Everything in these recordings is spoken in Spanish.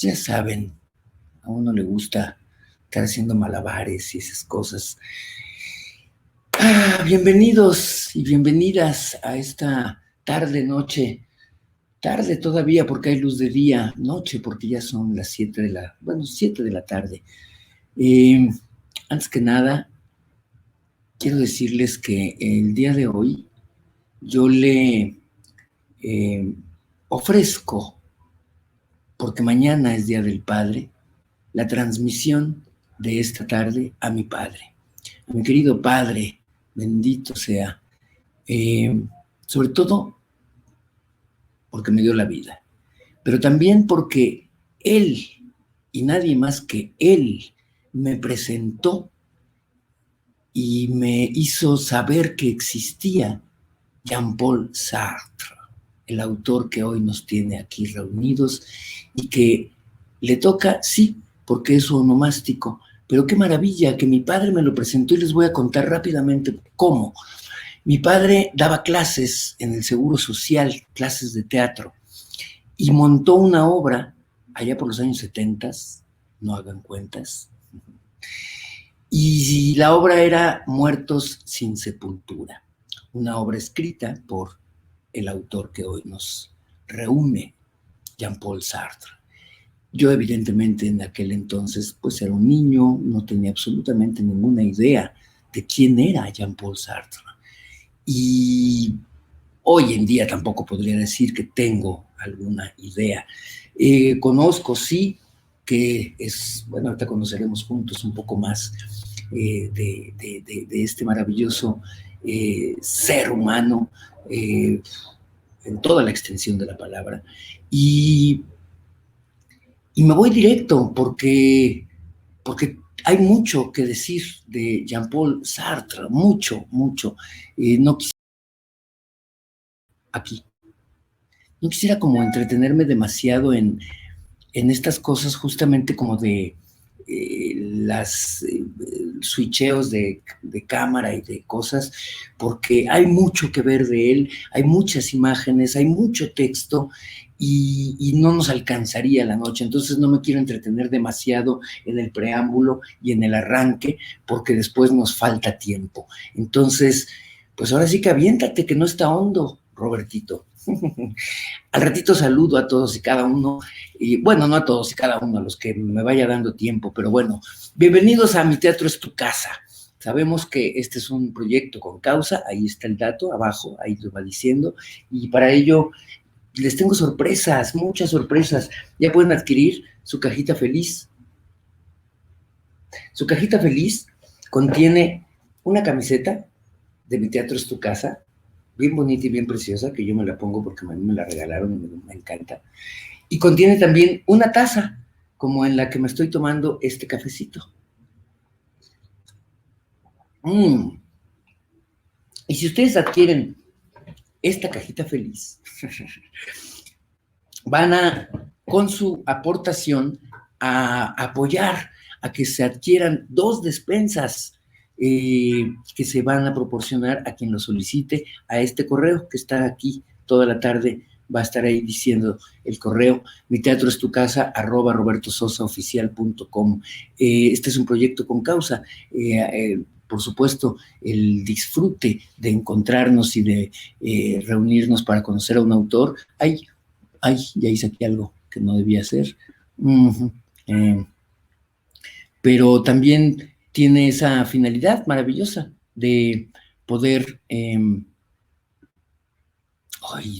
ya saben, a uno le gusta estar haciendo malabares y esas cosas. Bienvenidos y bienvenidas a esta tarde todavía porque hay luz de día, noche porque ya son las 7 de la tarde. Antes que nada, quiero decirles que el día de hoy yo le ofrezco, porque mañana es Día del Padre, la transmisión de esta tarde a mi padre, a mi querido padre, bendito sea, sobre todo porque me dio la vida, pero también porque él y nadie más que él me presentó y me hizo saber que existía Jean-Paul Sartre, el autor que hoy nos tiene aquí reunidos y que le toca, sí, porque es su onomástico, pero qué maravilla que mi padre me lo presentó y les voy a contar rápidamente cómo. Mi padre daba clases en el Seguro Social, clases de teatro, y montó una obra allá por los años 70, no hagan cuentas, y la obra era Muertos sin sepultura, una obra escrita por el autor que hoy nos reúne, Jean-Paul Sartre. Yo evidentemente en aquel entonces pues era un niño, no tenía absolutamente ninguna idea de quién era Jean-Paul Sartre. Y hoy en día tampoco podría decir que tengo alguna idea. Conozco, sí, que es, bueno, ahorita conoceremos juntos un poco más de este maravilloso ser humano en toda la extensión de la palabra. Y me voy directo porque hay mucho que decir de Jean-Paul Sartre, mucho. No quisiera aquí. No quisiera como entretenerme demasiado en estas cosas justamente como de las switcheos de cámara y de cosas, porque hay mucho que ver de él, hay muchas imágenes, hay mucho texto y no nos alcanzaría la noche. Entonces no me quiero entretener demasiado en el preámbulo y en el arranque, porque después nos falta tiempo. Entonces, pues ahora sí que aviéntate, que no está hondo, Robertito. Al ratito saludo a todos y cada uno, y bueno, no a todos y cada uno, a los que me vaya dando tiempo, pero bueno, bienvenidos a Mi Teatro es tu Casa. Sabemos que este es un proyecto con causa, ahí está el dato, abajo, ahí lo va diciendo, y para ello les tengo sorpresas, muchas sorpresas. Ya pueden adquirir su cajita feliz. Su cajita feliz contiene una camiseta de Mi Teatro es tu Casa, bien bonita y bien preciosa, que yo me la pongo porque a mí me la regalaron y me encanta. Y contiene también una taza, como en la que me estoy tomando este cafecito. Y si ustedes adquieren esta cajita feliz, van a, con su aportación, a apoyar a que se adquieran 2 despensas que se van a proporcionar a quien lo solicite a este correo que está aquí toda la tarde. Va a estar ahí diciendo el correo, miteatroestucasa@robertososaoficial.com. Este es un proyecto con causa. Por supuesto, el disfrute de encontrarnos y de reunirnos para conocer a un autor. Ya hice aquí algo que no debía hacer. Pero también tiene esa finalidad maravillosa de poder,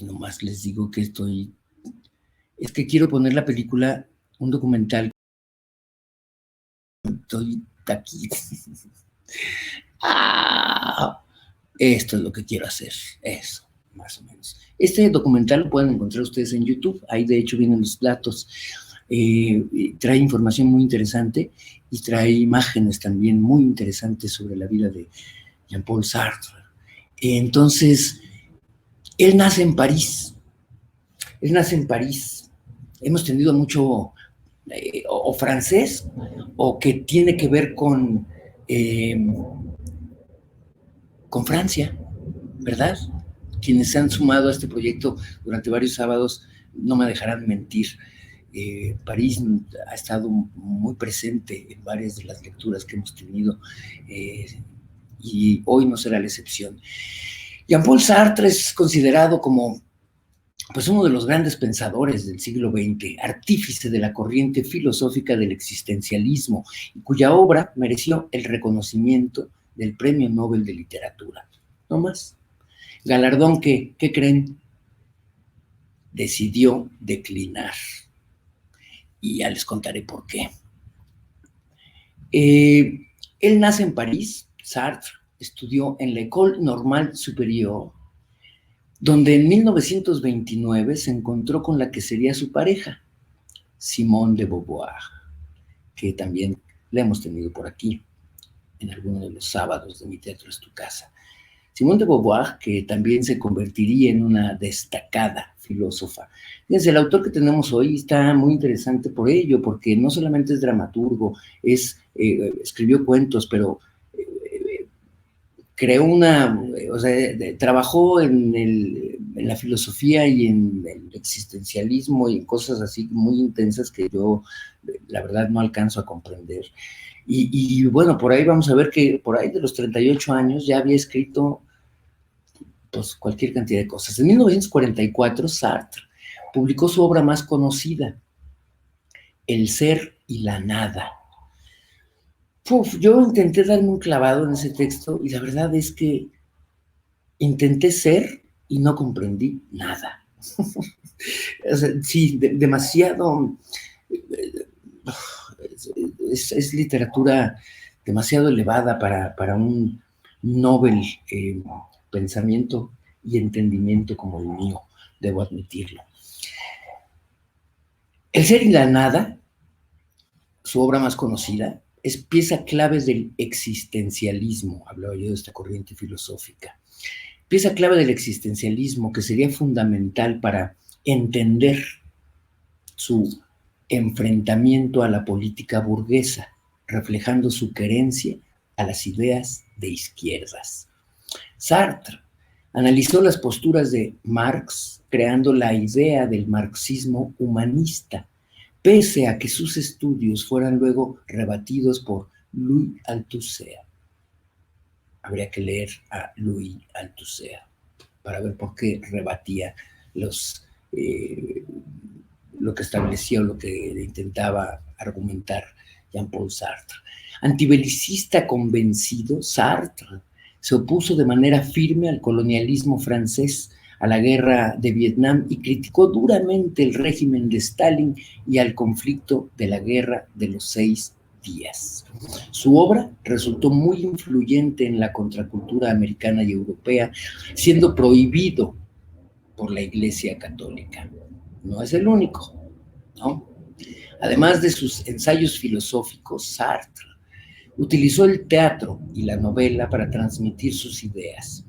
nomás les digo que es que quiero poner la película, un documental, estoy aquí. Esto es lo que quiero hacer, eso, más o menos. Este documental lo pueden encontrar ustedes en YouTube, ahí de hecho vienen los datos. Trae información muy interesante y trae imágenes también muy interesantes sobre la vida de Jean-Paul Sartre. Entonces, él nace en París. Hemos tenido mucho o francés o que tiene que ver con Francia, ¿verdad? Quienes se han sumado a este proyecto durante varios sábados no me dejarán mentir. París ha estado muy presente en varias de las lecturas que hemos tenido y hoy no será la excepción. Jean-Paul Sartre es considerado como pues uno de los grandes pensadores del siglo XX, artífice de la corriente filosófica del existencialismo, y cuya obra mereció el reconocimiento del Premio Nobel de Literatura. No más. Galardón que, ¿qué creen? Decidió declinar. Y ya les contaré por qué. Él nace en París, Sartre estudió en la École Normale Supérieure, donde en 1929 se encontró con la que sería su pareja, Simone de Beauvoir, que también la hemos tenido por aquí, en alguno de los sábados de Mi Teatro es tu Casa. Simone de Beauvoir, que también se convertiría en una destacada filósofa. Fíjense, el autor que tenemos hoy está muy interesante por ello, porque no solamente es dramaturgo, escribió cuentos, pero creó trabajó en la filosofía y en el existencialismo y en cosas así muy intensas que yo, la verdad, no alcanzo a comprender. Y bueno, por ahí vamos a ver que por ahí de los 38 años ya había escrito pues, cualquier cantidad de cosas. En 1944, Sartre publicó su obra más conocida, El ser y la nada. Yo intenté darme un clavado en ese texto y la verdad es que intenté ser y no comprendí nada. O sea, sí, demasiado... Es literatura demasiado elevada para un noble pensamiento y entendimiento como el mío, debo admitirlo. El ser y la nada, su obra más conocida, es pieza clave del existencialismo, hablaba yo de esta corriente filosófica. Pieza clave del existencialismo que sería fundamental para entender su enfrentamiento a la política burguesa, reflejando su querencia a las ideas de izquierdas. Sartre analizó las posturas de Marx, creando la idea del marxismo humanista, pese a que sus estudios fueran luego rebatidos por Louis Althusser. Habría que leer a Louis Althusser para ver por qué rebatía lo que estableció, lo que intentaba argumentar Jean-Paul Sartre. Antibelicista convencido, Sartre se opuso de manera firme al colonialismo francés, a la guerra de Vietnam y criticó duramente el régimen de Stalin y al conflicto de la Guerra de los 6 días. Su obra resultó muy influyente en la contracultura americana y europea, siendo prohibido por la Iglesia Católica. No es el único, ¿no? Además de sus ensayos filosóficos, Sartre utilizó el teatro y la novela para transmitir sus ideas.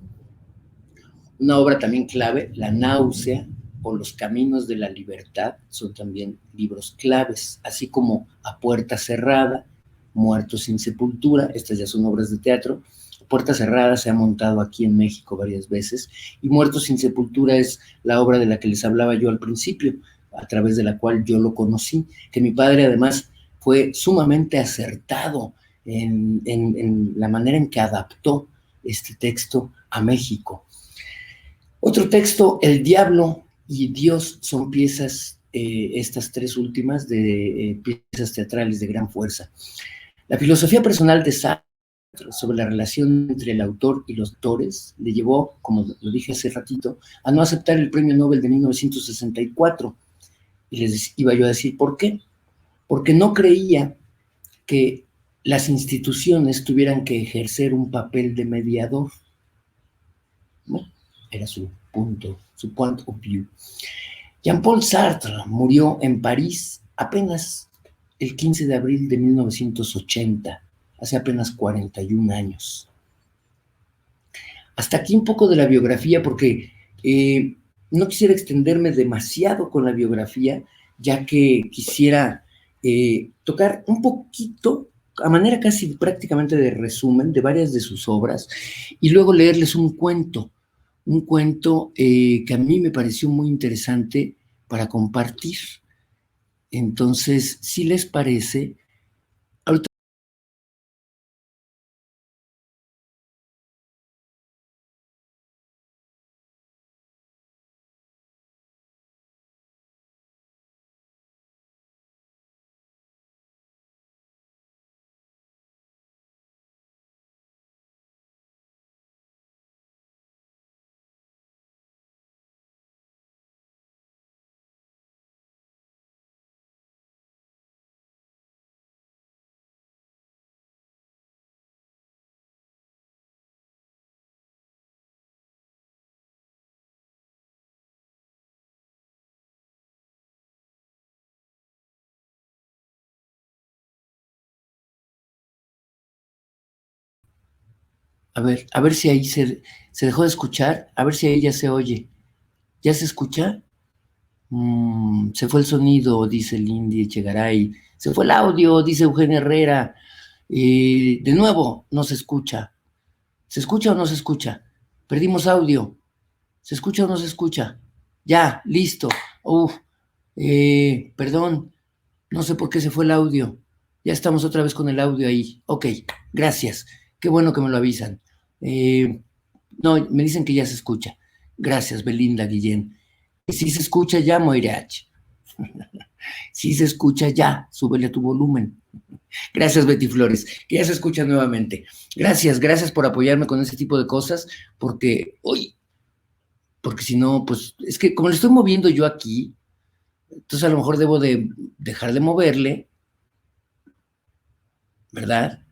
Una obra también clave, La náusea o Los caminos de la libertad, son también libros claves, así como A puerta cerrada, Muertos sin sepultura, estas ya son obras de teatro. Puerta cerrada se ha montado aquí en México varias veces, y Muertos sin sepultura es la obra de la que les hablaba yo al principio, a través de la cual yo lo conocí, que mi padre además fue sumamente acertado en la manera en que adaptó este texto a México. Otro texto, El diablo y Dios, son piezas, estas tres últimas, de piezas teatrales de gran fuerza. La filosofía personal de Sartre sobre la relación entre el autor y los lectores le llevó, como lo dije hace ratito, a no aceptar el Premio Nobel de 1964. Y les iba yo a decir, ¿por qué? Porque no creía que las instituciones tuvieran que ejercer un papel de mediador. Bueno, era su punto, su point of view. Jean-Paul Sartre murió en París apenas el 15 de abril de 1980, hace apenas 41 años. Hasta aquí un poco de la biografía, porque no quisiera extenderme demasiado con la biografía, ya que quisiera tocar un poquito, a manera casi prácticamente de resumen, de varias de sus obras, y luego leerles un cuento que a mí me pareció muy interesante para compartir. Entonces, si les parece, ahorita a ver si ahí se dejó de escuchar, a ver si ahí ya se oye. ¿Ya se escucha? Se fue el sonido, dice Lindy Echegaray. Se fue el audio, dice Eugenia Herrera. De nuevo, no se escucha. ¿Se escucha o no se escucha? Perdimos audio. ¿Se escucha o no se escucha? Ya, listo. Uf, perdón, no sé por qué se fue el audio. Ya estamos otra vez con el audio ahí. Ok, gracias. Qué bueno que me lo avisan. No, me dicen que ya se escucha. Gracias, Belinda Guillén. Si se escucha ya, Moirach. Si se escucha ya, súbele a tu volumen. Gracias, Betty Flores, que ya se escucha nuevamente. Gracias, gracias por apoyarme con ese tipo de cosas, porque hoy, porque si no, pues es que como le estoy moviendo yo aquí, entonces a lo mejor debo de dejar de moverle, ¿verdad?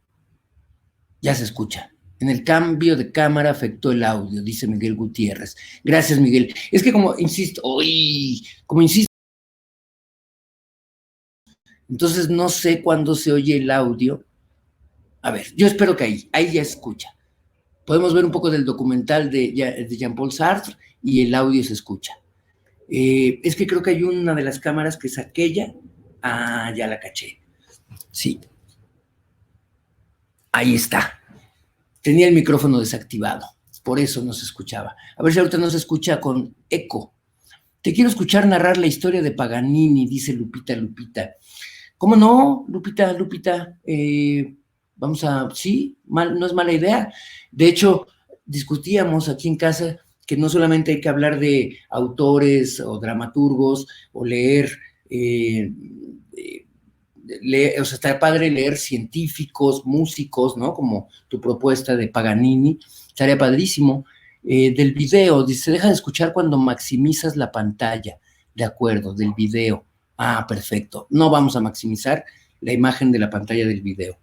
Ya se escucha. En el cambio de cámara afectó el audio, dice Miguel Gutiérrez. Gracias, Miguel. Es que como insisto, uy, como insisto, entonces no sé cuándo se oye el audio. A ver, yo espero que ahí ya escucha. Podemos ver un poco del documental de Jean-Paul Sartre y el audio se escucha. Es que creo que hay una de las cámaras que es aquella. Ah, ya la caché. Sí, ahí está. Tenía el micrófono desactivado, por eso no se escuchaba. A ver si ahorita no se escucha con eco. Te quiero escuchar narrar la historia de Paganini, dice Lupita Lupita. ¿Cómo no, Lupita Lupita? Vamos a, sí, no es mala idea. De hecho, discutíamos aquí en casa que no solamente hay que hablar de autores o dramaturgos o leer, o sea, está padre leer científicos, músicos, ¿no? Como tu propuesta de Paganini, estaría padrísimo. Del video, dice, deja de escuchar cuando maximizas la pantalla, de acuerdo, del video. Ah, perfecto. No vamos a maximizar la imagen de la pantalla del video.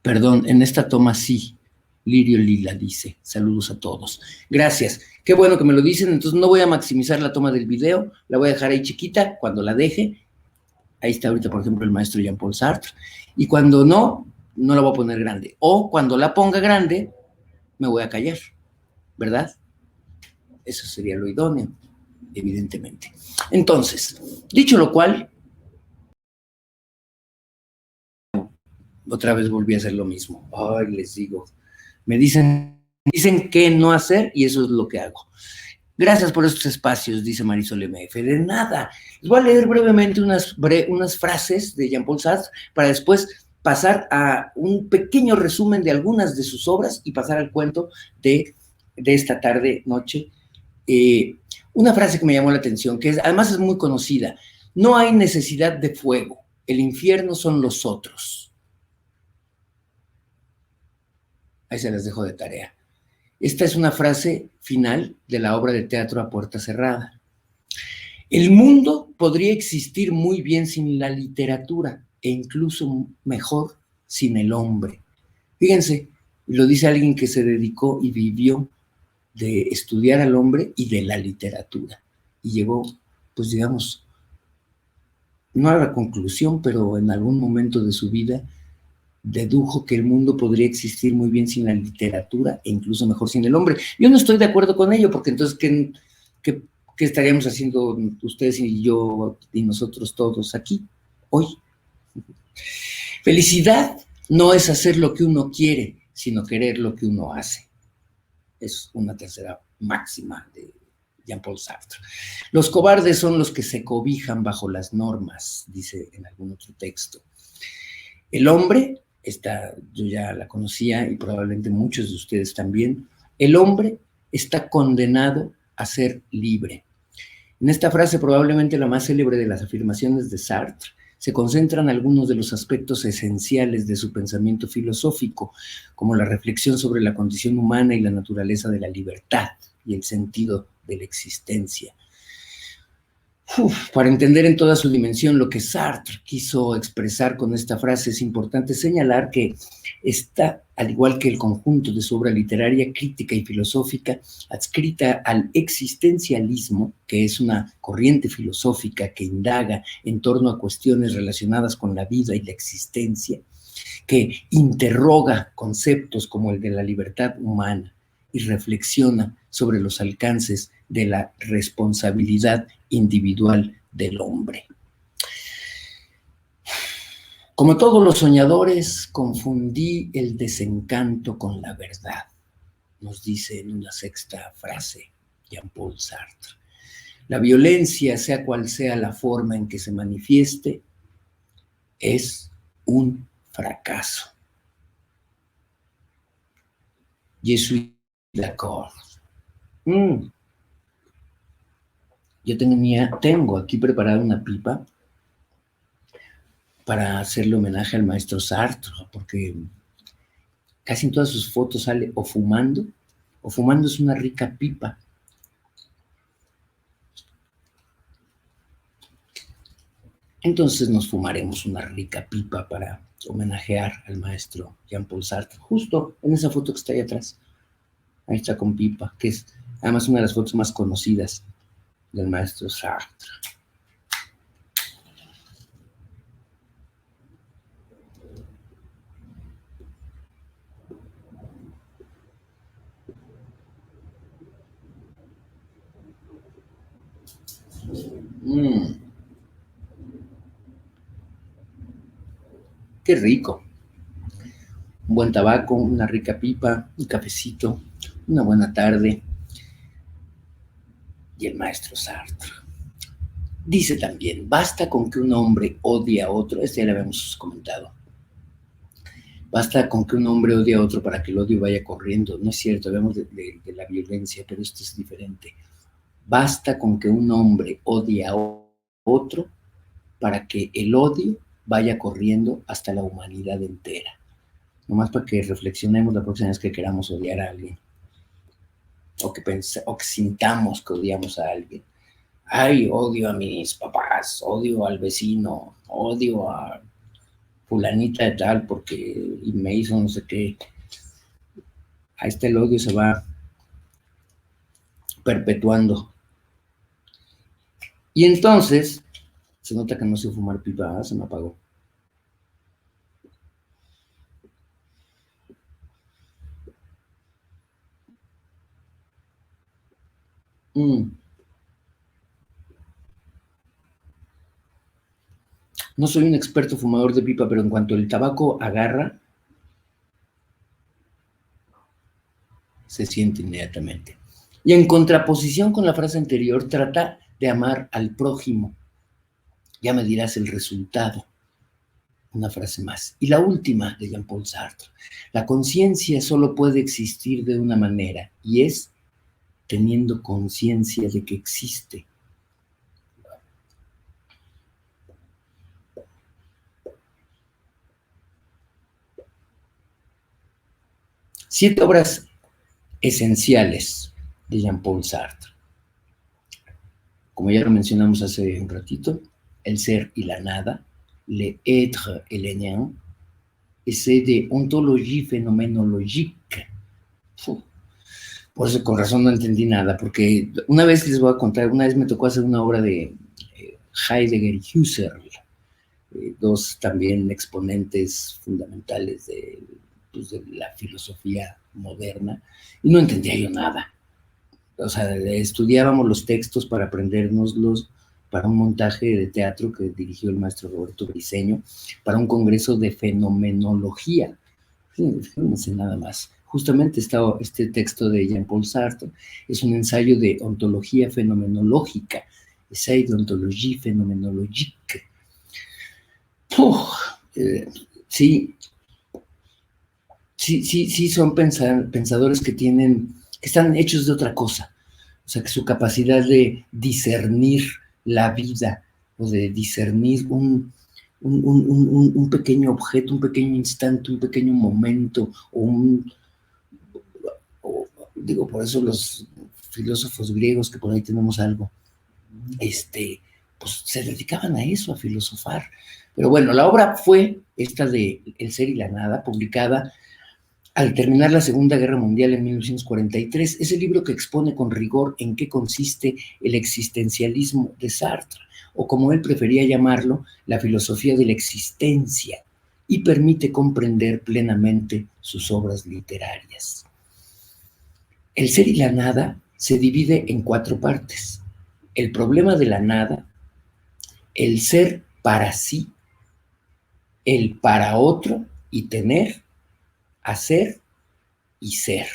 Perdón, en esta toma sí. Lirio Lila dice, saludos a todos. Gracias. Qué bueno que me lo dicen, entonces no voy a maximizar la toma del video, la voy a dejar ahí chiquita, cuando la deje, ahí está ahorita, por ejemplo, el maestro Jean-Paul Sartre, y cuando no, no la voy a poner grande. O cuando la ponga grande, me voy a callar, ¿verdad? Eso sería lo idóneo, evidentemente. Entonces, dicho lo cual, otra vez volví a hacer lo mismo. Ay, les digo, me dicen qué no hacer y eso es lo que hago. Gracias por estos espacios, dice Marisol MF. De nada. Les voy a leer brevemente unas frases de Jean-Paul Sartre para después pasar a un pequeño resumen de algunas de sus obras y pasar al cuento de esta tarde, noche. Una frase que me llamó la atención, que además es muy conocida. No hay necesidad de fuego. El infierno son los otros. Ahí se las dejo de tarea. Esta es una frase final de la obra de teatro A Puerta Cerrada. El mundo podría existir muy bien sin la literatura e incluso mejor sin el hombre. Fíjense, lo dice alguien que se dedicó y vivió de estudiar al hombre y de la literatura. Y llegó, pues digamos, no a la conclusión, pero en algún momento de su vida dedujo que el mundo podría existir muy bien sin la literatura e incluso mejor sin el hombre. Yo no estoy de acuerdo con ello, porque entonces, ¿qué estaríamos haciendo ustedes y yo y nosotros todos aquí, hoy? Felicidad no es hacer lo que uno quiere, sino querer lo que uno hace. Es una tercera máxima Jean-Paul Sartre. Los cobardes son los que se cobijan bajo las normas, dice en algún otro texto. El hombre, esta yo ya la conocía y probablemente muchos de ustedes también, el hombre está condenado a ser libre. En esta frase, probablemente la más célebre de las afirmaciones de Sartre, se concentran algunos de los aspectos esenciales de su pensamiento filosófico, como la reflexión sobre la condición humana y la naturaleza de la libertad y el sentido de la existencia. Para entender en toda su dimensión lo que Sartre quiso expresar con esta frase, es importante señalar que está, al igual que el conjunto de su obra literaria, crítica y filosófica, adscrita al existencialismo, que es una corriente filosófica que indaga en torno a cuestiones relacionadas con la vida y la existencia, que interroga conceptos como el de la libertad humana y reflexiona sobre los alcances de la responsabilidad individual del hombre. Como todos los soñadores, confundí el desencanto con la verdad, nos dice en una sexta frase Jean-Paul Sartre. La violencia, sea cual sea la forma en que se manifieste, es un fracaso. Je suis d'accord. Yo tengo aquí preparada una pipa para hacerle homenaje al maestro Sartre, porque casi en todas sus fotos sale o fumando es una rica pipa. Entonces nos fumaremos una rica pipa para homenajear al maestro Jean-Paul Sartre, justo en esa foto que está ahí atrás. Ahí está con pipa, que es además una de las fotos más conocidas del maestro Sartre. Qué rico. Un buen tabaco, una rica pipa, un cafecito, una buena tarde. Y el maestro Sartre dice también, basta con que un hombre odie a otro, ya lo habíamos comentado, basta con que un hombre odie a otro para que el odio vaya corriendo. No es cierto, hablamos de la violencia, pero esto es diferente. Basta con que un hombre odie a otro para que el odio vaya corriendo hasta la humanidad entera. Nomás para que reflexionemos la próxima vez que queramos odiar a alguien. O que sintamos que odiamos a alguien. Ay, odio a mis papás, odio al vecino, odio a fulanita de tal porque me hizo no sé qué. Ahí está, el odio se va perpetuando. Y entonces, se nota que no sé fumar pipa, se me apagó. No soy un experto fumador de pipa, pero en cuanto el tabaco agarra, se siente inmediatamente. Y en contraposición con la frase anterior, trata de amar al prójimo. Ya me dirás el resultado. Una frase más. Y la última de Jean-Paul Sartre. La conciencia solo puede existir de una manera, y es teniendo conciencia de que existe. Siete obras esenciales de Jean-Paul Sartre. Como ya lo mencionamos hace un ratito, El ser y la nada, Le être et le néant, Essai de ontologie phénoménologique. Por eso con razón no entendí nada, porque una vez les voy a contar, una vez me tocó hacer una obra de Heidegger y Husserl, dos también exponentes fundamentales de la filosofía moderna, y no entendía yo nada. O sea, estudiábamos los textos para aprendérnoslos para un montaje de teatro que dirigió el maestro Roberto Briceño, para un congreso de fenomenología. Fíjense nada más justamente este texto de Jean-Paul Sartre, es un ensayo de ontología fenomenológica, essai d'ontologie phénoménologique. Sí, son pensadores que están hechos de otra cosa. O sea, que su capacidad de discernir la vida o de discernir un pequeño objeto, un pequeño instante, un pequeño momento, digo, por eso los filósofos griegos, que por ahí tenemos algo, pues se dedicaban a eso, a filosofar. Pero bueno, la obra fue esta de El ser y la nada, publicada al terminar la Segunda Guerra Mundial en 1943. Es el libro que expone con rigor en qué consiste el existencialismo de Sartre, o como él prefería llamarlo, la filosofía de la existencia, y permite comprender plenamente sus obras literarias. El ser y la nada se divide en 4 partes: el problema de la nada, el ser para sí, el para otro y tener, hacer y ser.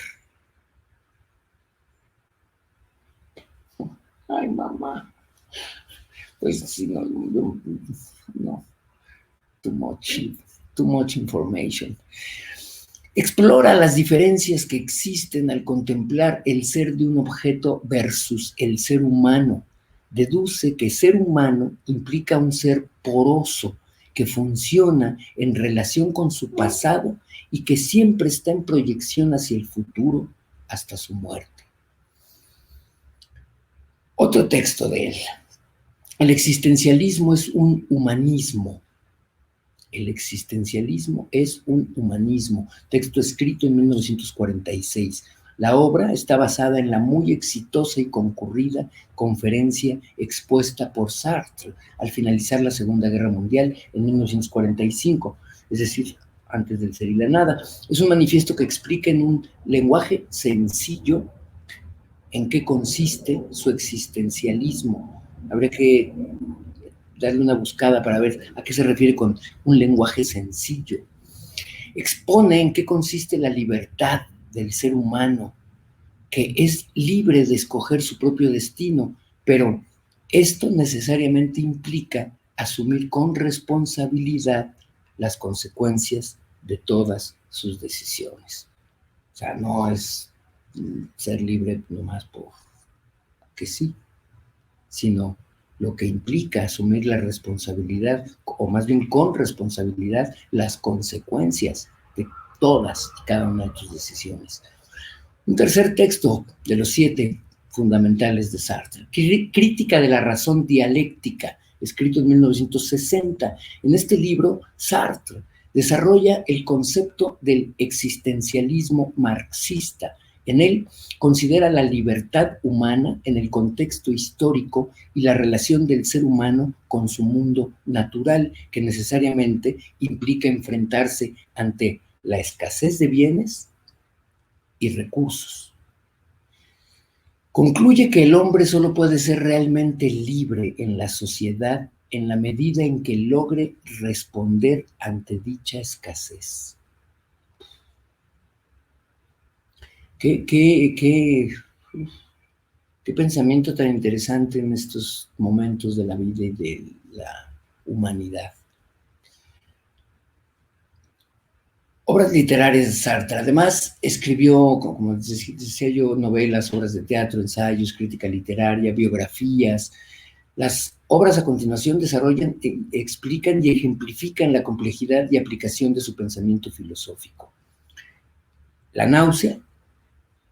Ay, mamá. Pues sí, no, too much information. Explora las diferencias que existen al contemplar el ser de un objeto versus el ser humano. Deduce que ser humano implica un ser poroso, que funciona en relación con su pasado y que siempre está en proyección hacia el futuro hasta su muerte. Otro texto de él. El existencialismo es un humanismo. El existencialismo es un humanismo. Texto escrito en 1946. La obra está basada en la muy exitosa y concurrida conferencia expuesta por Sartre al finalizar la Segunda Guerra Mundial en 1945, es decir, antes del ser y la nada. Es un manifiesto que explica en un lenguaje sencillo en qué consiste su existencialismo. Habría que darle una buscada para ver a qué se refiere con un lenguaje sencillo. Expone en qué consiste la libertad del ser humano, que es libre de escoger su propio destino, pero esto necesariamente implica asumir con responsabilidad las consecuencias de todas sus decisiones. O sea, no es ser libre nomás porque sí, sino lo que implica asumir la responsabilidad, o más bien con responsabilidad, las consecuencias de todas y cada una de tus decisiones. Un tercer texto de los 7 fundamentales de Sartre, Crítica de la razón dialéctica, escrito en 1960. En este libro, Sartre desarrolla el concepto del existencialismo marxista. En él considera la libertad humana en el contexto histórico y la relación del ser humano con su mundo natural, que necesariamente implica enfrentarse ante la escasez de bienes y recursos. Concluye que el hombre solo puede ser realmente libre en la sociedad en la medida en que logre responder ante dicha escasez. Qué pensamiento tan interesante en estos momentos de la vida y de la humanidad. Obras literarias de Sartre. Además, escribió, como decía yo, novelas, obras de teatro, ensayos, crítica literaria, biografías. Las obras a continuación desarrollan, explican y ejemplifican la complejidad y aplicación de su pensamiento filosófico. La náusea,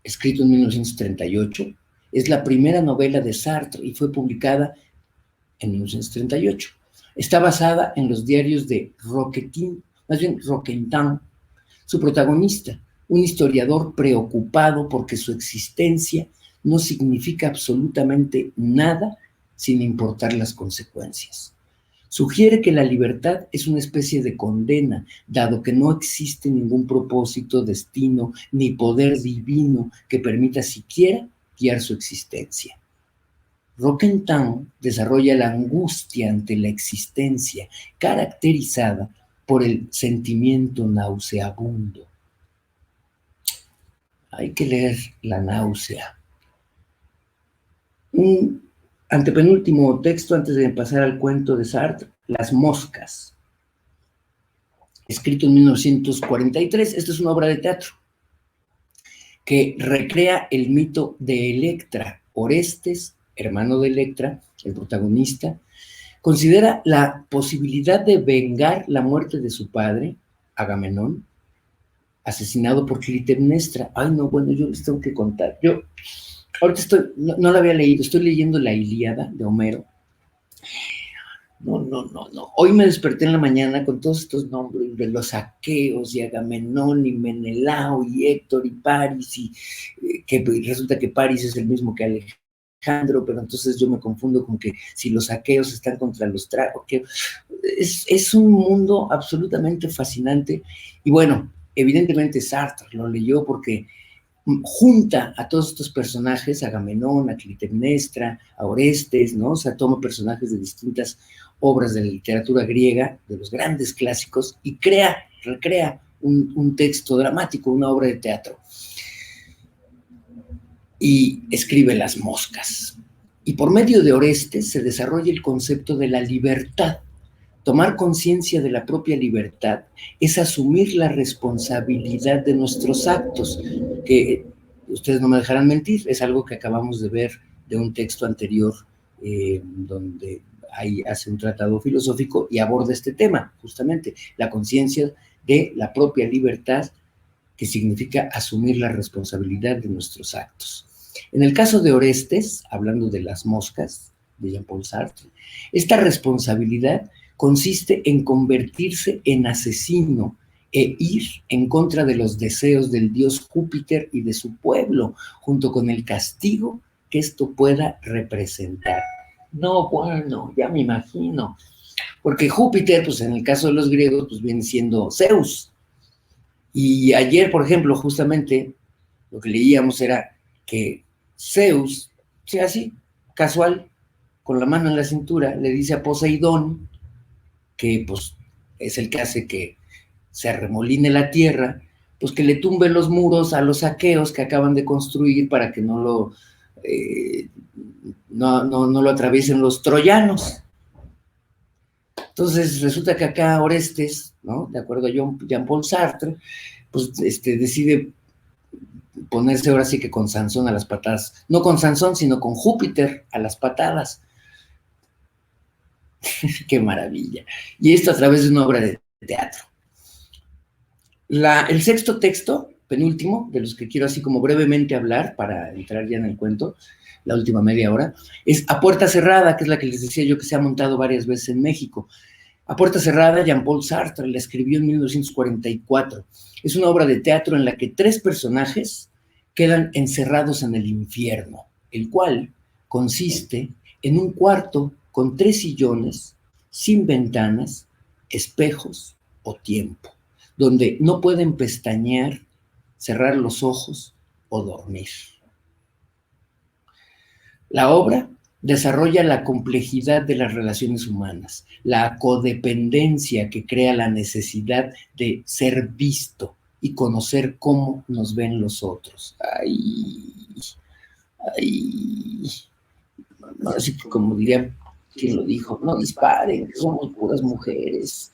escrito en 1938, es la primera novela de Sartre y fue publicada en 1938. Está basada en los diarios de Roquetin, más bien Roquentin, su protagonista, un historiador preocupado porque su existencia no significa absolutamente nada sin importar las consecuencias. Sugiere que la libertad es una especie de condena, dado que no existe ningún propósito, destino, ni poder divino que permita siquiera guiar su existencia. Roquentin desarrolla la angustia ante la existencia, caracterizada por el sentimiento nauseabundo. Hay que leer La náusea. Un antepenúltimo texto antes de pasar al cuento de Sartre, Las moscas, escrito en 1943. Esta es una obra de teatro que recrea el mito de Electra. Orestes, hermano de Electra, el protagonista, considera la posibilidad de vengar la muerte de su padre, Agamenón, asesinado por Clitemnestra. Ay, no, bueno, yo les tengo que contar. Yo ahorita no la había leído, estoy leyendo la Ilíada de Homero. No. Hoy me desperté en la mañana con todos estos nombres de los aqueos y Agamenón y Menelao y Héctor y Paris y que resulta que Paris es el mismo que Alejandro, pero entonces yo me confundo con que si los aqueos están contra los que es un mundo absolutamente fascinante y bueno, evidentemente Sartre lo leyó porque junta a todos estos personajes, a Agamenón, a Clitemnestra, a Orestes, ¿no? O sea, toma personajes de distintas obras de la literatura griega, de los grandes clásicos, y recrea un texto dramático, una obra de teatro. Y escribe Las moscas. Y por medio de Orestes se desarrolla el concepto de la libertad. Tomar conciencia de la propia libertad es asumir la responsabilidad de nuestros actos, que ustedes no me dejarán mentir, es algo que acabamos de ver de un texto anterior donde ahí hace un tratado filosófico y aborda este tema, justamente, la conciencia de la propia libertad, que significa asumir la responsabilidad de nuestros actos. En el caso de Orestes, hablando de Las moscas, de Jean-Paul Sartre, esta responsabilidad consiste en convertirse en asesino e ir en contra de los deseos del dios Júpiter y de su pueblo, junto con el castigo que esto pueda representar. No, bueno, ya me imagino, porque Júpiter, pues en el caso de los griegos, pues viene siendo Zeus. Y ayer, por ejemplo, justamente lo que leíamos era que Zeus, sí, así, casual, con la mano en la cintura, le dice a Poseidón, que pues es el que hace que se arremoline la tierra, pues que le tumbe los muros a los aqueos que acaban de construir para que no lo atraviesen los troyanos. Entonces resulta que acá Orestes, ¿no? De acuerdo a Jean-Paul Sartre, pues decide ponerse ahora sí que con Sansón a las patadas. No con Sansón, sino con Júpiter a las patadas. Qué maravilla. Y esto a través de una obra de teatro. El sexto texto, penúltimo, de los que quiero así como brevemente hablar para entrar ya en el cuento, la última media hora, es A Puerta Cerrada, que es la que les decía yo que se ha montado varias veces en México. A Puerta Cerrada, Jean-Paul Sartre la escribió en 1944. Es una obra de teatro en la que 3 personajes quedan encerrados en el infierno, el cual consiste en un cuarto con 3 sillones, sin ventanas, espejos o tiempo, donde no pueden pestañear, cerrar los ojos o dormir. La obra desarrolla la complejidad de las relaciones humanas, la codependencia que crea la necesidad de ser visto y conocer cómo nos ven los otros. Ay, así que como diría quien lo dijo, no disparen, somos puras mujeres.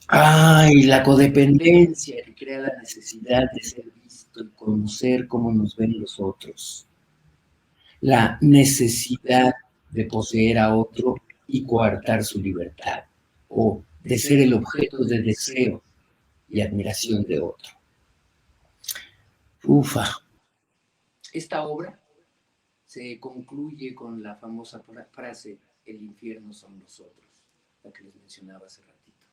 Ay, la codependencia que crea la necesidad de ser visto y conocer cómo nos ven los otros. La necesidad de poseer a otro y coartar su libertad, o de ser el objeto de deseo y admiración de otro. Ufa. Esta obra se concluye con la famosa frase, el infierno son los otros, la que les mencionaba hace ratito.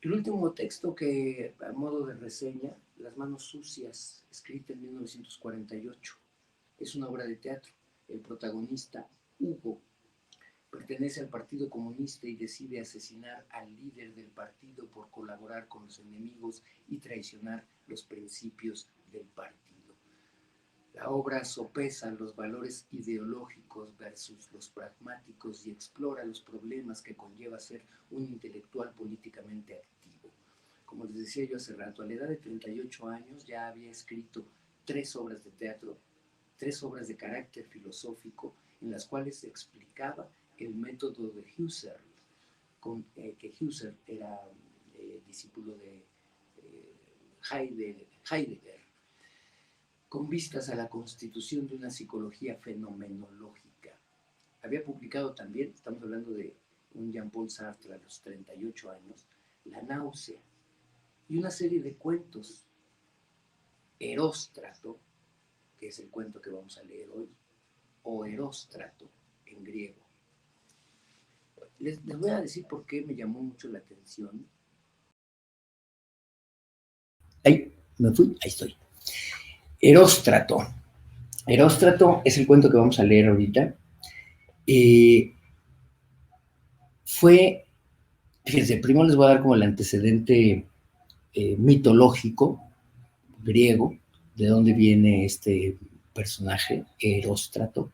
El último texto que, a modo de reseña, Las manos sucias, escrita en 1948, es una obra de teatro. El protagonista, Hugo, pertenece al Partido Comunista y decide asesinar al líder del partido por colaborar con los enemigos y traicionar los principios del partido. La obra sopesa los valores ideológicos versus los pragmáticos y explora los problemas que conlleva ser un intelectual políticamente activo. como les decía yo hace rato, a la edad de 38 años ya había escrito 3 obras de teatro, 3 obras de carácter filosófico, en las cuales explicaba el método de Husserl, que Husserl era discípulo de Heidegger, con vistas a la constitución de una psicología fenomenológica. Había publicado también, estamos hablando de un Jean-Paul Sartre a los 38 años, La náusea, y una serie de cuentos, Eróstrato, que es el cuento que vamos a leer hoy, o Eróstrato en griego. Les voy a decir por qué me llamó mucho la atención. Ahí, me fui, ahí estoy. Eróstrato. Eróstrato es el cuento que vamos a leer ahorita. Fíjense, primero les voy a dar como el antecedente mitológico griego, de dónde viene este personaje, Eróstrato.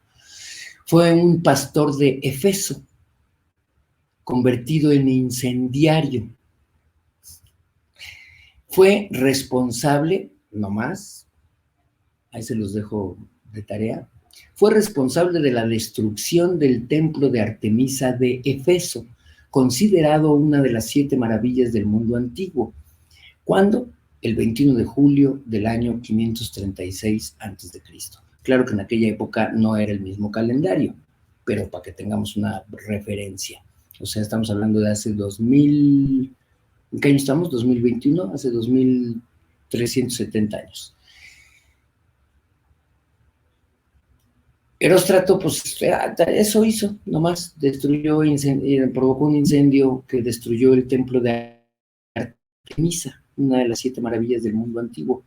Fue un pastor de Éfeso, convertido en incendiario. Fue responsable, nomás, ahí se los dejo de tarea, fue responsable de la destrucción del templo de Artemisa de Éfeso, considerado una de las 7 maravillas del mundo antiguo. ¿Cuándo? El 21 de julio del año 536 a.C. Claro que en aquella época no era el mismo calendario, pero para que tengamos una referencia. O sea, estamos hablando de hace 2000, ¿en qué año estamos? 2021, hace 2370 años. Eróstrato, pues eso hizo, nomás provocó un incendio que destruyó el templo de Artemisa, una de las 7 maravillas del mundo antiguo.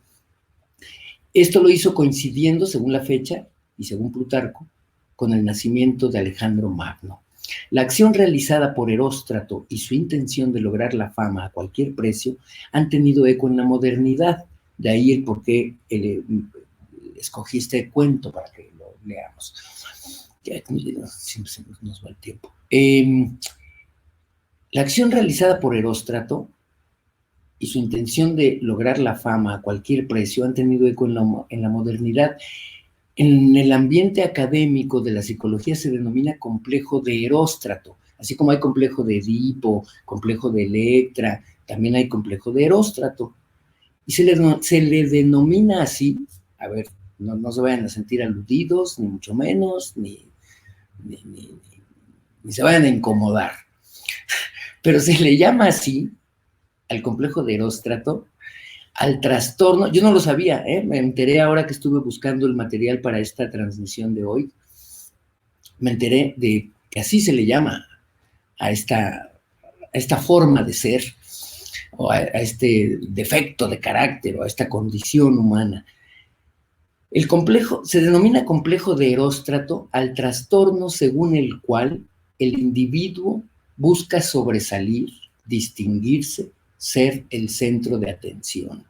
Esto lo hizo coincidiendo, según la fecha y según Plutarco, con el nacimiento de Alejandro Magno. La acción realizada por Eróstrato y su intención de lograr la fama a cualquier precio han tenido eco en la modernidad. De ahí el por qué escogí este cuento para que lo leamos. Siempre se nos va el tiempo. La acción realizada por Eróstrato y su intención de lograr la fama a cualquier precio han tenido eco en la modernidad. En el ambiente académico de la psicología se denomina complejo de Eróstrato, así como hay complejo de Edipo, complejo de Electra, también hay complejo de Eróstrato. Y se le denomina así, a ver, no se vayan a sentir aludidos, ni mucho menos, ni se vayan a incomodar, pero se le llama así al complejo de Eróstrato, al trastorno, yo no lo sabía, me enteré ahora que estuve buscando el material para esta transmisión de hoy, me enteré de que así se le llama a esta forma de ser, o a este defecto de carácter, o a esta condición humana. El complejo, se denomina complejo de Eróstrato al trastorno según el cual el individuo busca sobresalir, distinguirse, ser el centro de atención.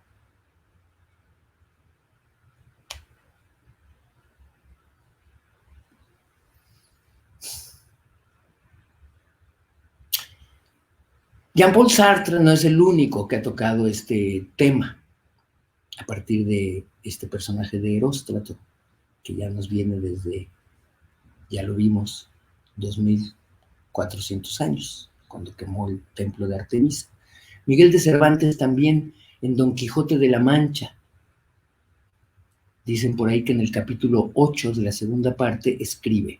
Jean-Paul Sartre no es el único que ha tocado este tema a partir de este personaje de Eróstrato, que ya nos viene desde, ya lo vimos, 2400 años, cuando quemó el templo de Artemisa. Miguel de Cervantes también, en Don Quijote de la Mancha, dicen por ahí que en el capítulo 8 de la segunda parte escribe: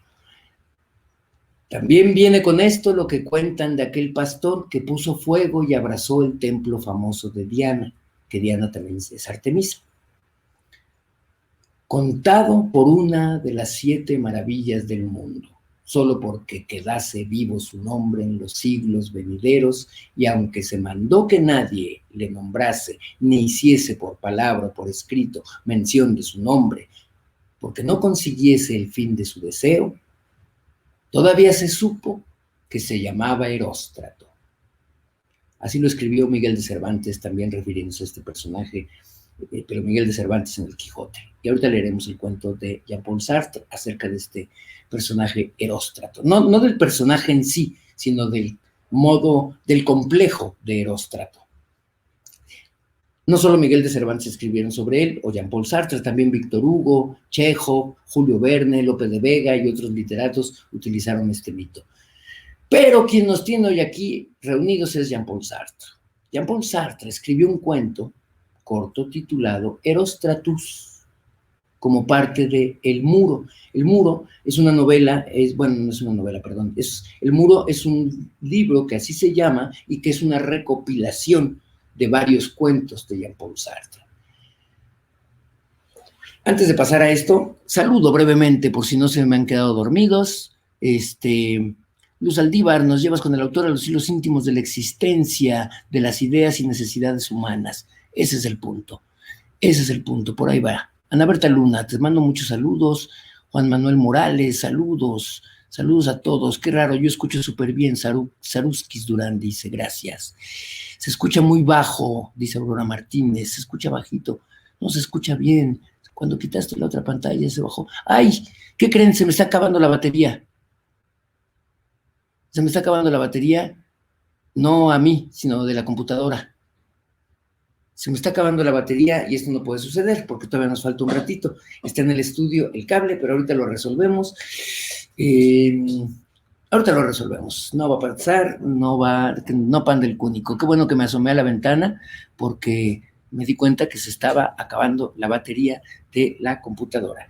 también viene con esto lo que cuentan de aquel pastor que puso fuego y abrasó el templo famoso de Diana, que Diana también es Artemisa, contado por una de las 7 maravillas del mundo, solo porque quedase vivo su nombre en los siglos venideros, y aunque se mandó que nadie le nombrase, ni hiciese por palabra o por escrito mención de su nombre, porque no consiguiese el fin de su deseo, todavía se supo que se llamaba Eróstrato. Así lo escribió Miguel de Cervantes, también refiriéndose a este personaje, pero Miguel de Cervantes en el Quijote. Y ahorita leeremos el cuento de Jean-Paul Sartre acerca de este personaje Eróstrato. No del personaje en sí, sino del modo, del complejo de Eróstrato. No solo Miguel de Cervantes escribieron sobre él, o Jean-Paul Sartre, también Víctor Hugo, Chekhov, Julio Verne, Lope de Vega y otros literatos utilizaron este mito. Pero quien nos tiene hoy aquí reunidos es Jean-Paul Sartre. Jean-Paul Sartre escribió un cuento corto titulado Heróstratus, como parte de El Muro. El Muro es una novela, no es una novela, perdón, El Muro es un libro que así se llama y que es una recopilación de varios cuentos de Jean-Paul Sartre. Antes de pasar a esto, saludo brevemente, por si no se me han quedado dormidos. Luz Aldívar, nos llevas con el autor a los hilos íntimos de la existencia, de las ideas y necesidades humanas. Ese es el punto. Ese es el punto, por ahí va. Ana Berta Luna, te mando muchos saludos. Juan Manuel Morales, saludos. Saludos a todos. Qué raro, yo escucho súper bien. Saruskis Durán dice, gracias. Se escucha muy bajo, dice Aurora Martínez. Se escucha bajito. No se escucha bien. Cuando quitaste la otra pantalla se bajó. ¡Ay! ¿Qué creen? Se me está acabando la batería. Se me está acabando la batería, no a mí, sino de la computadora. Se me está acabando la batería y esto no puede suceder porque todavía nos falta un ratito. Está en el estudio el cable, pero ahorita lo resolvemos. Ahorita lo resolvemos. No va a pasar, no pan del cúnico. Qué bueno que me asomé a la ventana porque me di cuenta que se estaba acabando la batería de la computadora.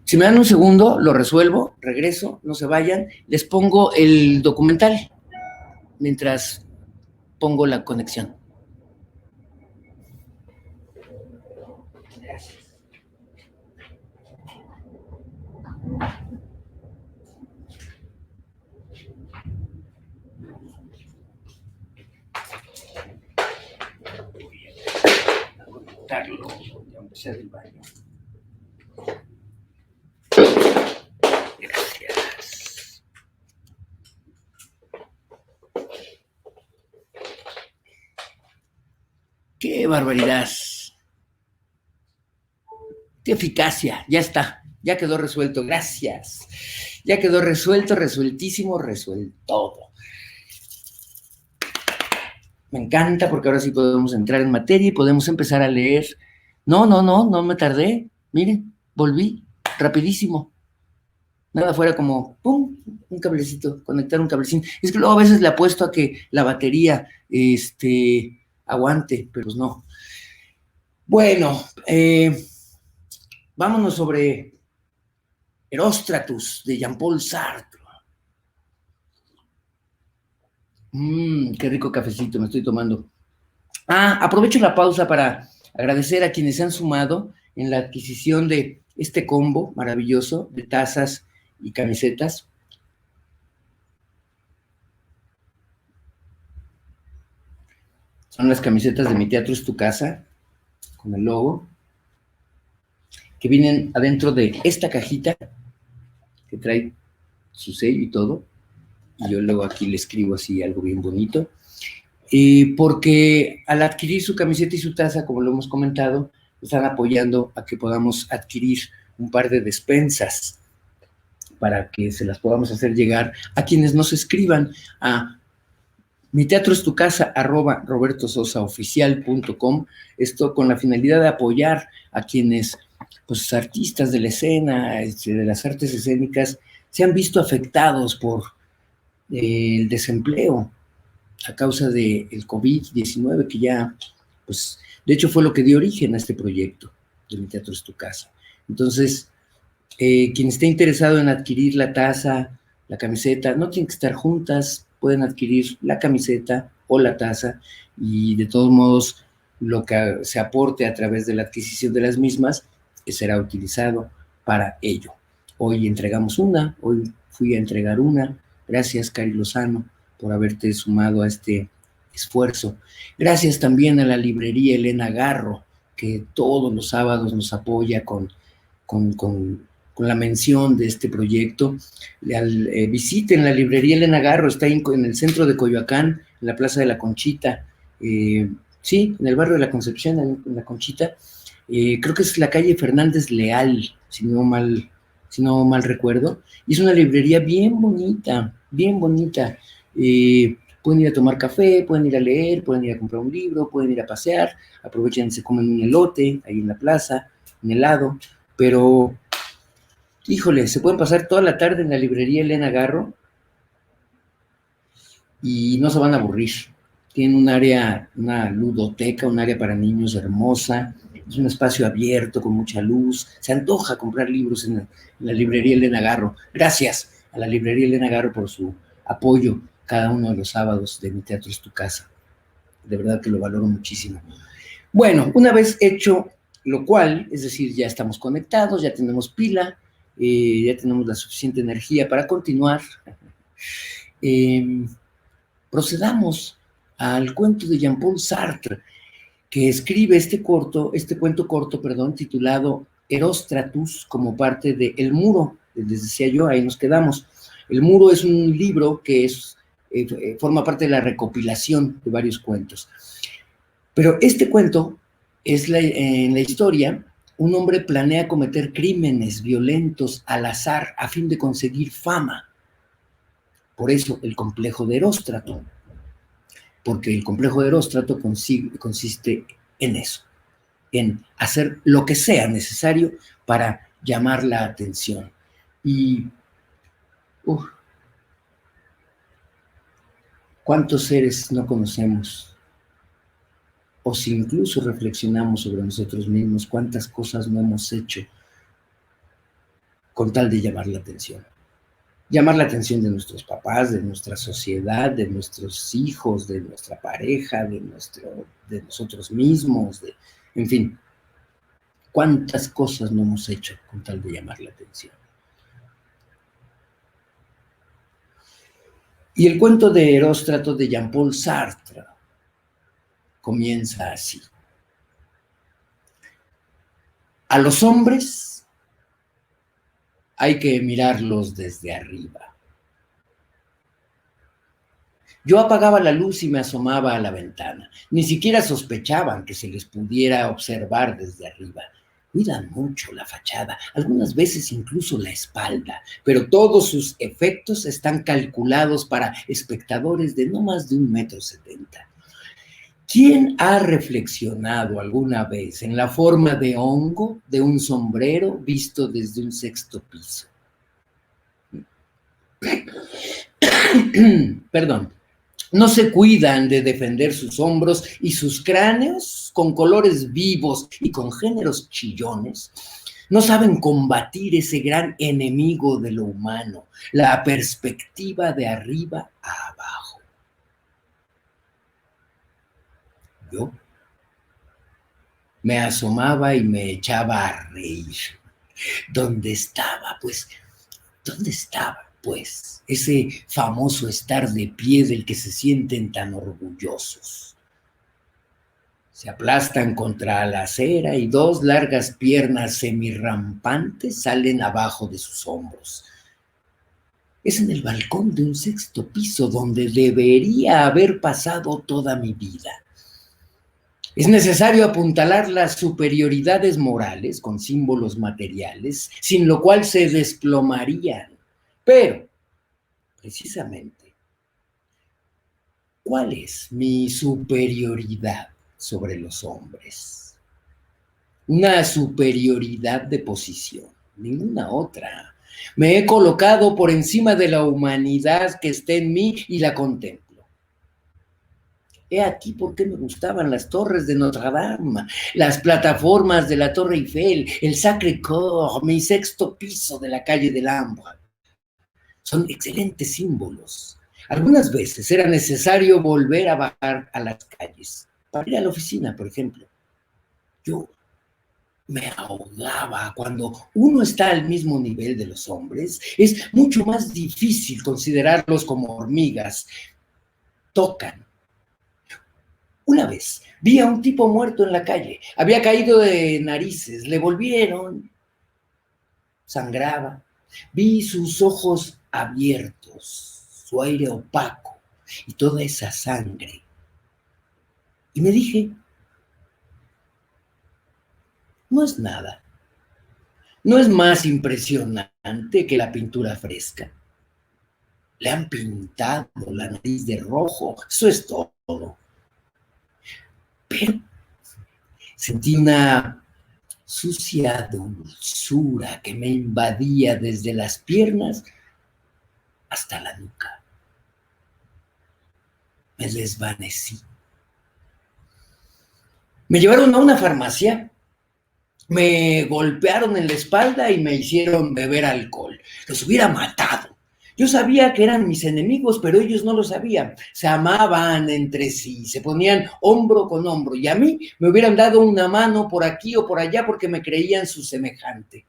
Si me dan un segundo, lo resuelvo, regreso, no se vayan. Les pongo el documental mientras pongo la conexión. Gracias. Voy a conectarlo, aunque sea del baño. Gracias. ¡Qué barbaridad! ¡Qué eficacia! Ya está, ya quedó resuelto, gracias. Ya quedó resuelto, resueltísimo, resuelto. Me encanta porque ahora sí podemos entrar en materia y podemos empezar a leer. No me tardé. Miren, volví rapidísimo. Nada fuera como, pum, un cablecito, conectar un cablecito. Es que luego a veces le apuesto a que la batería aguante, pero pues no. Bueno, vámonos sobre Heróstratus de Jean-Paul Sartre. Qué rico cafecito me estoy tomando. Aprovecho la pausa para agradecer a quienes se han sumado en la adquisición de este combo maravilloso de tazas y camisetas. Son las camisetas de Mi Teatro es tu Casa, con el logo, que vienen adentro de esta cajita, que trae su sello y todo. Y yo luego aquí le escribo así algo bien bonito. Porque al adquirir su camiseta y su taza, como lo hemos comentado, están apoyando a que podamos adquirir un par de despensas para que se las podamos hacer llegar a quienes nos escriban a miteatroestucasa@robertososaoficial.com. Esto con la finalidad de apoyar a quienes, pues, artistas de la escena, de las artes escénicas, se han visto afectados por el desempleo a causa del COVID-19, que ya, pues, de hecho fue lo que dio origen a este proyecto de Mi Teatro es tu Casa. Entonces, quien esté interesado en adquirir la taza, la camiseta, no tienen que estar juntas, pueden adquirir la camiseta o la taza y de todos modos lo que se aporte a través de la adquisición de las mismas será utilizado para ello. Hoy entregamos una, hoy fui a entregar una. Gracias, Cari Lozano, por haberte sumado a este esfuerzo. Gracias también a la librería Elena Garro, que todos los sábados nos apoya con la mención de este proyecto. Visiten la librería Elena Garro, está en el centro de Coyoacán, en la Plaza de la Conchita, sí, en el barrio de la Concepción, en la Conchita. Creo que es la calle Fernández Leal, si no mal recuerdo, y es una librería bien bonita, Pueden ir a tomar café, pueden ir a leer, pueden ir a comprar un libro, pueden ir a pasear, aprovechen, se comen un elote ahí en la plaza, un helado, pero, híjole, se pueden pasar toda la tarde en la librería Elena Garro y no se van a aburrir. Tienen un área, una ludoteca, un área para niños hermosa, es un espacio abierto con mucha luz, se antoja comprar libros en la librería Elena Garro. Gracias a la librería Elena Garro por su apoyo cada uno de los sábados de Mi Teatro es tu Casa. De verdad que lo valoro muchísimo. Bueno, una vez hecho lo cual, es decir, ya estamos conectados, ya tenemos pila, ya tenemos la suficiente energía para continuar, eh, procedamos al cuento de Jean-Paul Sartre, que escribe este cuento corto, perdón, titulado Heróstratus, como parte de El Muro. Les decía yo, ahí nos quedamos. El Muro es un libro que forma parte de la recopilación de varios cuentos. Pero este cuento es en la historia, un hombre planea cometer crímenes violentos al azar a fin de conseguir fama. Por eso el complejo de Heróstrato, porque el complejo de Heróstrato consiste en eso, en hacer lo que sea necesario para llamar la atención. Y ¿cuántos seres no conocemos? O si incluso reflexionamos sobre nosotros mismos, cuántas cosas no hemos hecho con tal de llamar la atención. Llamar la atención de nuestros papás, de nuestra sociedad, de nuestros hijos, de nuestra pareja, de nosotros mismos, en fin, cuántas cosas no hemos hecho con tal de llamar la atención. Y el cuento de Heróstrato de Jean-Paul Sartre comienza así. A los hombres hay que mirarlos desde arriba. Yo apagaba la luz y me asomaba a la ventana. Ni siquiera sospechaban que se les pudiera observar desde arriba. Cuidan mucho la fachada, algunas veces incluso la espalda, pero todos sus efectos están calculados para espectadores de no más de 1,70 m. ¿Quién ha reflexionado alguna vez en la forma de hongo de un sombrero visto desde un 6º piso? Perdón. No se cuidan de defender sus hombros y sus cráneos con colores vivos y con géneros chillones. No saben combatir ese gran enemigo de lo humano, la perspectiva de arriba a abajo. Yo me asomaba y me echaba a reír. ¿Dónde estaba? ¿Dónde estaba? Pues ese famoso estar de pie del que se sienten tan orgullosos. Se aplastan contra la acera y 2 largas piernas semirrampantes salen abajo de sus hombros. Es en el balcón de un 6º piso donde debería haber pasado toda mi vida. Es necesario apuntalar las superioridades morales con símbolos materiales, sin lo cual se desplomarían. Pero, precisamente, ¿cuál es mi superioridad sobre los hombres? Una superioridad de posición, ninguna otra. Me he colocado por encima de la humanidad que está en mí y la contemplo. He aquí por qué me gustaban las torres de Notre Dame, las plataformas de la Torre Eiffel, el Sacré-Cœur, mi 6º piso de la calle del Hambre. Son excelentes símbolos. Algunas veces era necesario volver a bajar a las calles, para ir a la oficina, por ejemplo. Yo me ahogaba. Cuando uno está al mismo nivel de los hombres, es mucho más difícil considerarlos como hormigas. Tocan. Una vez vi a un tipo muerto en la calle. Había caído de narices. Le volvieron. Sangraba. Vi sus ojos abiertos, su aire opaco y toda esa sangre. Y me dije, no es nada. No es más impresionante que la pintura fresca. le han pintado la nariz de rojo, eso es todo. Pero sentí una sucia dulzura que me invadía desde las piernas hasta la nuca. Me desvanecí. Me llevaron a una farmacia, me golpearon en la espalda y me hicieron beber alcohol. Los hubiera matado. Yo sabía que eran mis enemigos, pero ellos no lo sabían. Se amaban entre sí, se ponían hombro con hombro, y a mí me hubieran dado una mano por aquí o por allá porque me creían su semejante.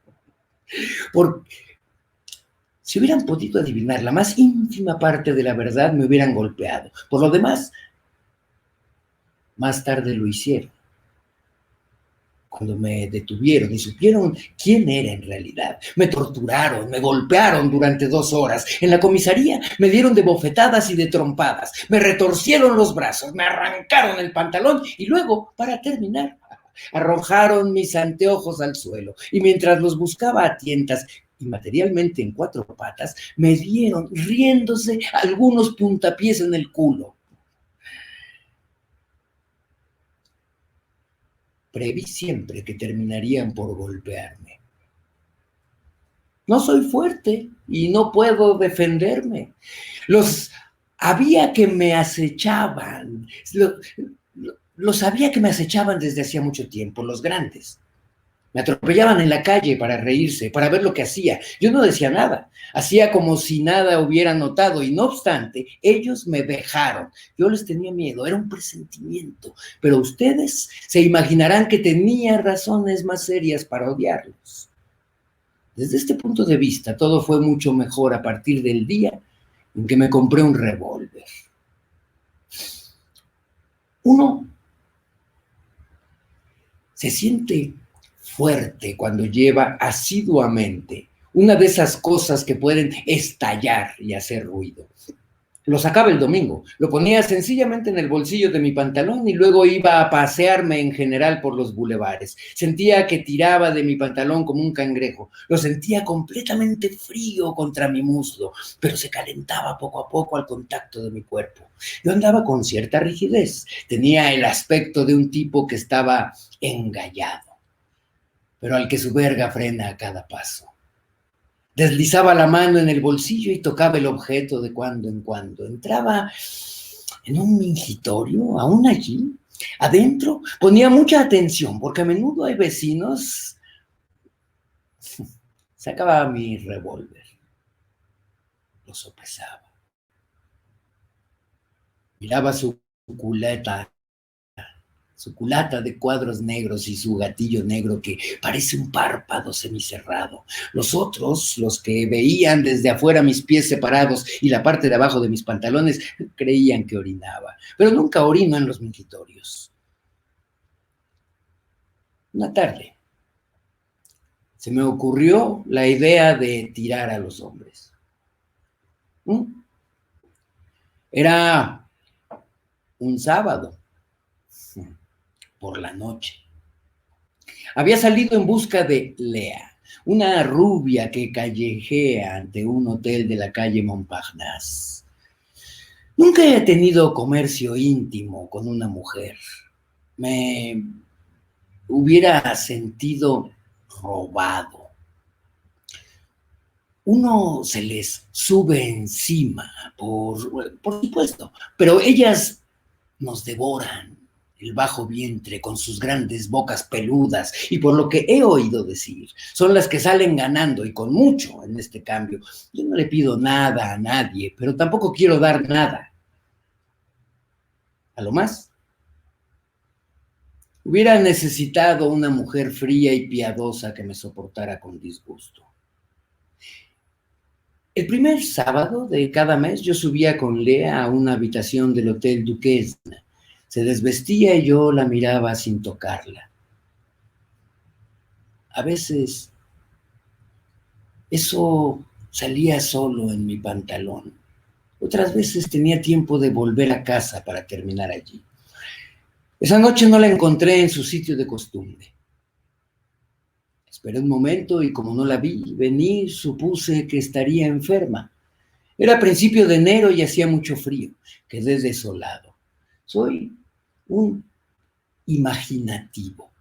Si hubieran podido adivinar la más ínfima parte de la verdad, me hubieran golpeado. Por lo demás, más tarde lo hicieron. Cuando me detuvieron y supieron quién era en realidad, me torturaron, me golpearon durante 2 horas. En la comisaría me dieron de bofetadas y de trompadas, me retorcieron los brazos, me arrancaron el pantalón y luego, para terminar, arrojaron mis anteojos al suelo. Y mientras los buscaba a tientas y materialmente en 4 patas, me dieron, riéndose, algunos puntapiés en el culo. Preví siempre que terminarían por golpearme. No soy fuerte y no puedo defenderme. Había que me acechaban. Sabía que me acechaban desde hacía mucho tiempo, los grandes. Me atropellaban en la calle para reírse, para ver lo que hacía. Yo no decía nada. Hacía como si nada hubiera notado y no obstante, ellos me dejaron. Yo les tenía miedo, era un presentimiento. Pero ustedes se imaginarán que tenía razones más serias para odiarlos. Desde este punto de vista, todo fue mucho mejor a partir del día en que me compré un revólver. Uno se siente fuerte cuando lleva asiduamente una de esas cosas que pueden estallar y hacer ruido. Lo sacaba el domingo, lo ponía sencillamente en el bolsillo de mi pantalón y luego iba a pasearme en general por los bulevares. Sentía que tiraba de mi pantalón como un cangrejo. Lo sentía completamente frío contra mi muslo, pero se calentaba poco a poco al contacto de mi cuerpo. Yo andaba con cierta rigidez. Tenía el aspecto de un tipo que estaba engallado, pero al que su verga frena a cada paso. Deslizaba la mano en el bolsillo y tocaba el objeto de cuando en cuando. Entraba en un mingitorio, aún allí, adentro, ponía mucha atención, porque a menudo hay vecinos. Sacaba mi revólver, lo sopesaba, miraba su culata de cuadros negros y su gatillo negro que parece un párpado semicerrado. Los otros, los que veían desde afuera mis pies separados y la parte de abajo de mis pantalones, creían que orinaba, pero nunca orino en los mingitorios. Una tarde se me ocurrió la idea de tirar a los hombres. Era un sábado por la noche. Había salido en busca de Lea, una rubia que callejea ante un hotel de la calle Montparnasse. Nunca he tenido comercio íntimo con una mujer. Me hubiera sentido robado. Uno se les sube encima, por supuesto, pero ellas nos devoran el bajo vientre con sus grandes bocas peludas, y por lo que he oído decir, son las que salen ganando y con mucho en este cambio. Yo no le pido nada a nadie, pero tampoco quiero dar nada. A lo más, hubiera necesitado una mujer fría y piadosa que me soportara con disgusto. El primer sábado de cada mes yo subía con Lea a una habitación del Hotel Duquesne. Se desvestía y yo la miraba sin tocarla. A veces eso salía solo en mi pantalón. Otras veces tenía tiempo de volver a casa para terminar allí. Esa noche no la encontré en su sitio de costumbre. Esperé un momento y como no la vi venir, supuse que estaría enferma. Era principio de enero y hacía mucho frío. Quedé desolado. Soy un imaginativo.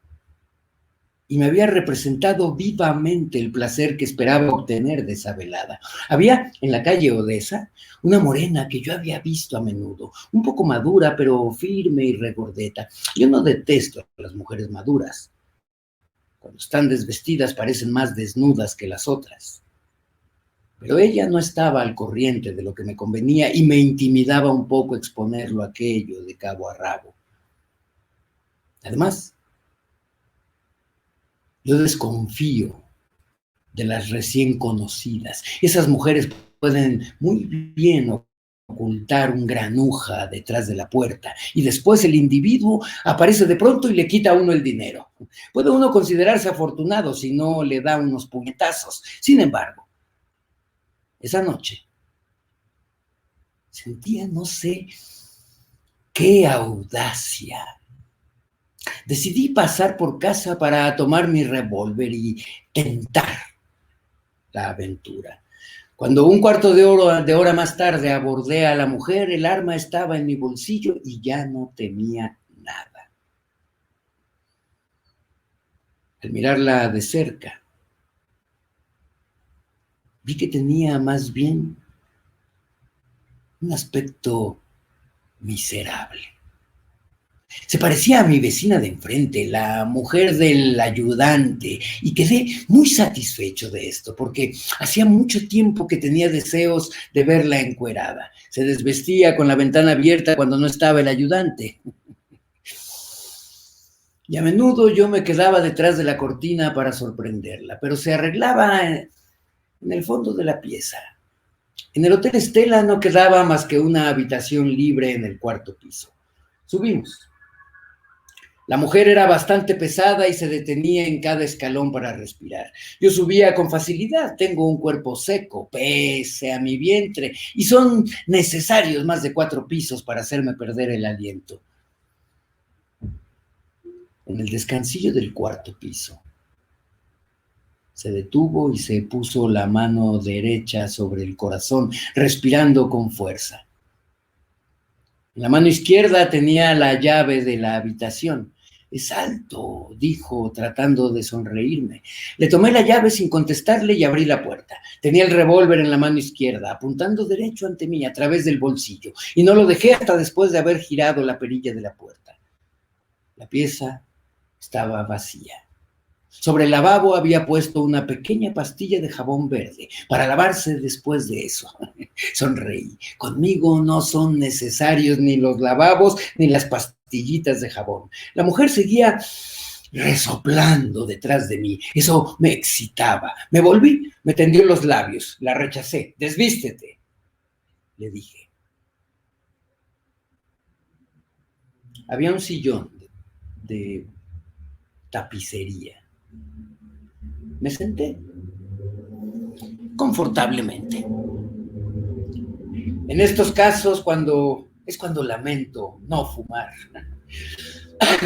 Y me había representado vivamente el placer que esperaba obtener de esa velada. Había en la calle Odessa una morena que yo había visto a menudo, un poco madura, pero firme y regordeta. Yo no detesto a las mujeres maduras. Cuando están desvestidas parecen más desnudas que las otras. Pero ella no estaba al corriente de lo que me convenía y me intimidaba un poco exponerlo aquello de cabo a rabo. Además, yo desconfío de las recién conocidas. Esas mujeres pueden muy bien ocultar un granuja detrás de la puerta y después el individuo aparece de pronto y le quita a uno el dinero. Puede uno considerarse afortunado si no le da unos puñetazos. Sin embargo, esa noche sentía no sé qué audacia. Decidí pasar por casa para tomar mi revólver y tentar la aventura. Cuando un cuarto de hora más tarde abordé a la mujer, el arma estaba en mi bolsillo y ya no temía nada. Al mirarla de cerca, vi que tenía más bien un aspecto miserable. Se parecía a mi vecina de enfrente, la mujer del ayudante, y quedé muy satisfecho de esto, porque hacía mucho tiempo que tenía deseos de verla encuerada. Se desvestía con la ventana abierta cuando no estaba el ayudante. Y a menudo yo me quedaba detrás de la cortina para sorprenderla, pero se arreglaba en el fondo de la pieza. En el Hotel Estela no quedaba más que una habitación libre en el cuarto piso. Subimos. La mujer era bastante pesada y se detenía en cada escalón para respirar. Yo subía con facilidad, tengo un cuerpo seco, pese a mi vientre, y son necesarios más de 4 pisos para hacerme perder el aliento. En el descansillo del cuarto piso, se detuvo y se puso la mano derecha sobre el corazón, respirando con fuerza. En la mano izquierda tenía la llave de la habitación. Es alto, dijo, tratando de sonreírme. Le tomé la llave sin contestarle y abrí la puerta. Tenía el revólver en la mano izquierda, apuntando derecho ante mí a través del bolsillo, y no lo dejé hasta después de haber girado la perilla de la puerta. La pieza estaba vacía. Sobre el lavabo había puesto una pequeña pastilla de jabón verde para lavarse después de eso. Sonreí. Conmigo no son necesarios ni los lavabos ni las pastillitas de jabón. La mujer seguía resoplando detrás de mí. Eso me excitaba. Me volví, me tendió los labios. La rechacé. Desvístete, le dije. Había un sillón de tapicería. Me senté confortablemente. En estos casos, cuando lamento no fumar.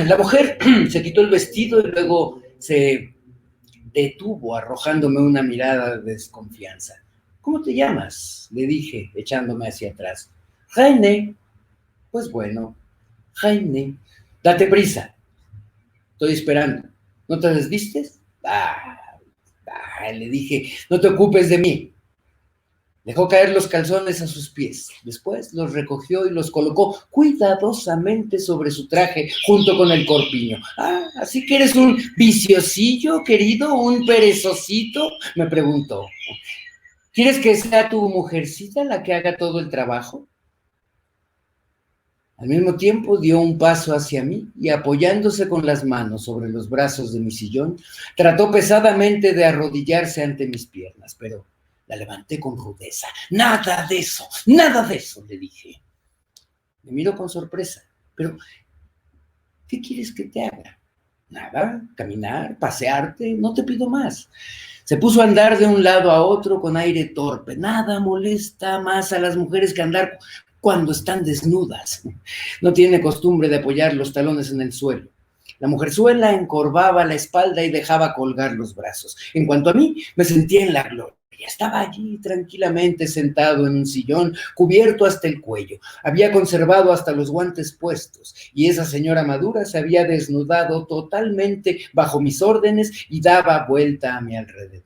La mujer se quitó el vestido y luego se detuvo arrojándome una mirada de desconfianza. ¿Cómo te llamas?, le dije, echándome hacia atrás. Jaime. Pues bueno, Jaime. Date prisa. Estoy esperando. ¿No te desvistes? Le dije, no te ocupes de mí. Dejó caer los calzones a sus pies. Después los recogió y los colocó cuidadosamente sobre su traje junto con el corpiño. ¿Así que eres un viciosillo, querido? ¿Un perezosito?, me preguntó. ¿Quieres que sea tu mujercita la que haga todo el trabajo? Al mismo tiempo dio un paso hacia mí y, apoyándose con las manos sobre los brazos de mi sillón, trató pesadamente de arrodillarse ante mis piernas, pero la levanté con rudeza. Nada de eso, le dije. Me miró con sorpresa. Pero, ¿qué quieres que te haga? Nada, caminar, pasearte, no te pido más. Se puso a andar de un lado a otro con aire torpe. Nada molesta más a las mujeres que andar cuando están desnudas. No tiene costumbre de apoyar los talones en el suelo. La mujerzuela encorvaba la espalda y dejaba colgar los brazos. En cuanto a mí, me sentía en la gloria. Ella estaba allí tranquilamente sentado en un sillón, cubierto hasta el cuello. Había conservado hasta los guantes puestos, y esa señora madura se había desnudado totalmente bajo mis órdenes y daba vuelta a mi alrededor.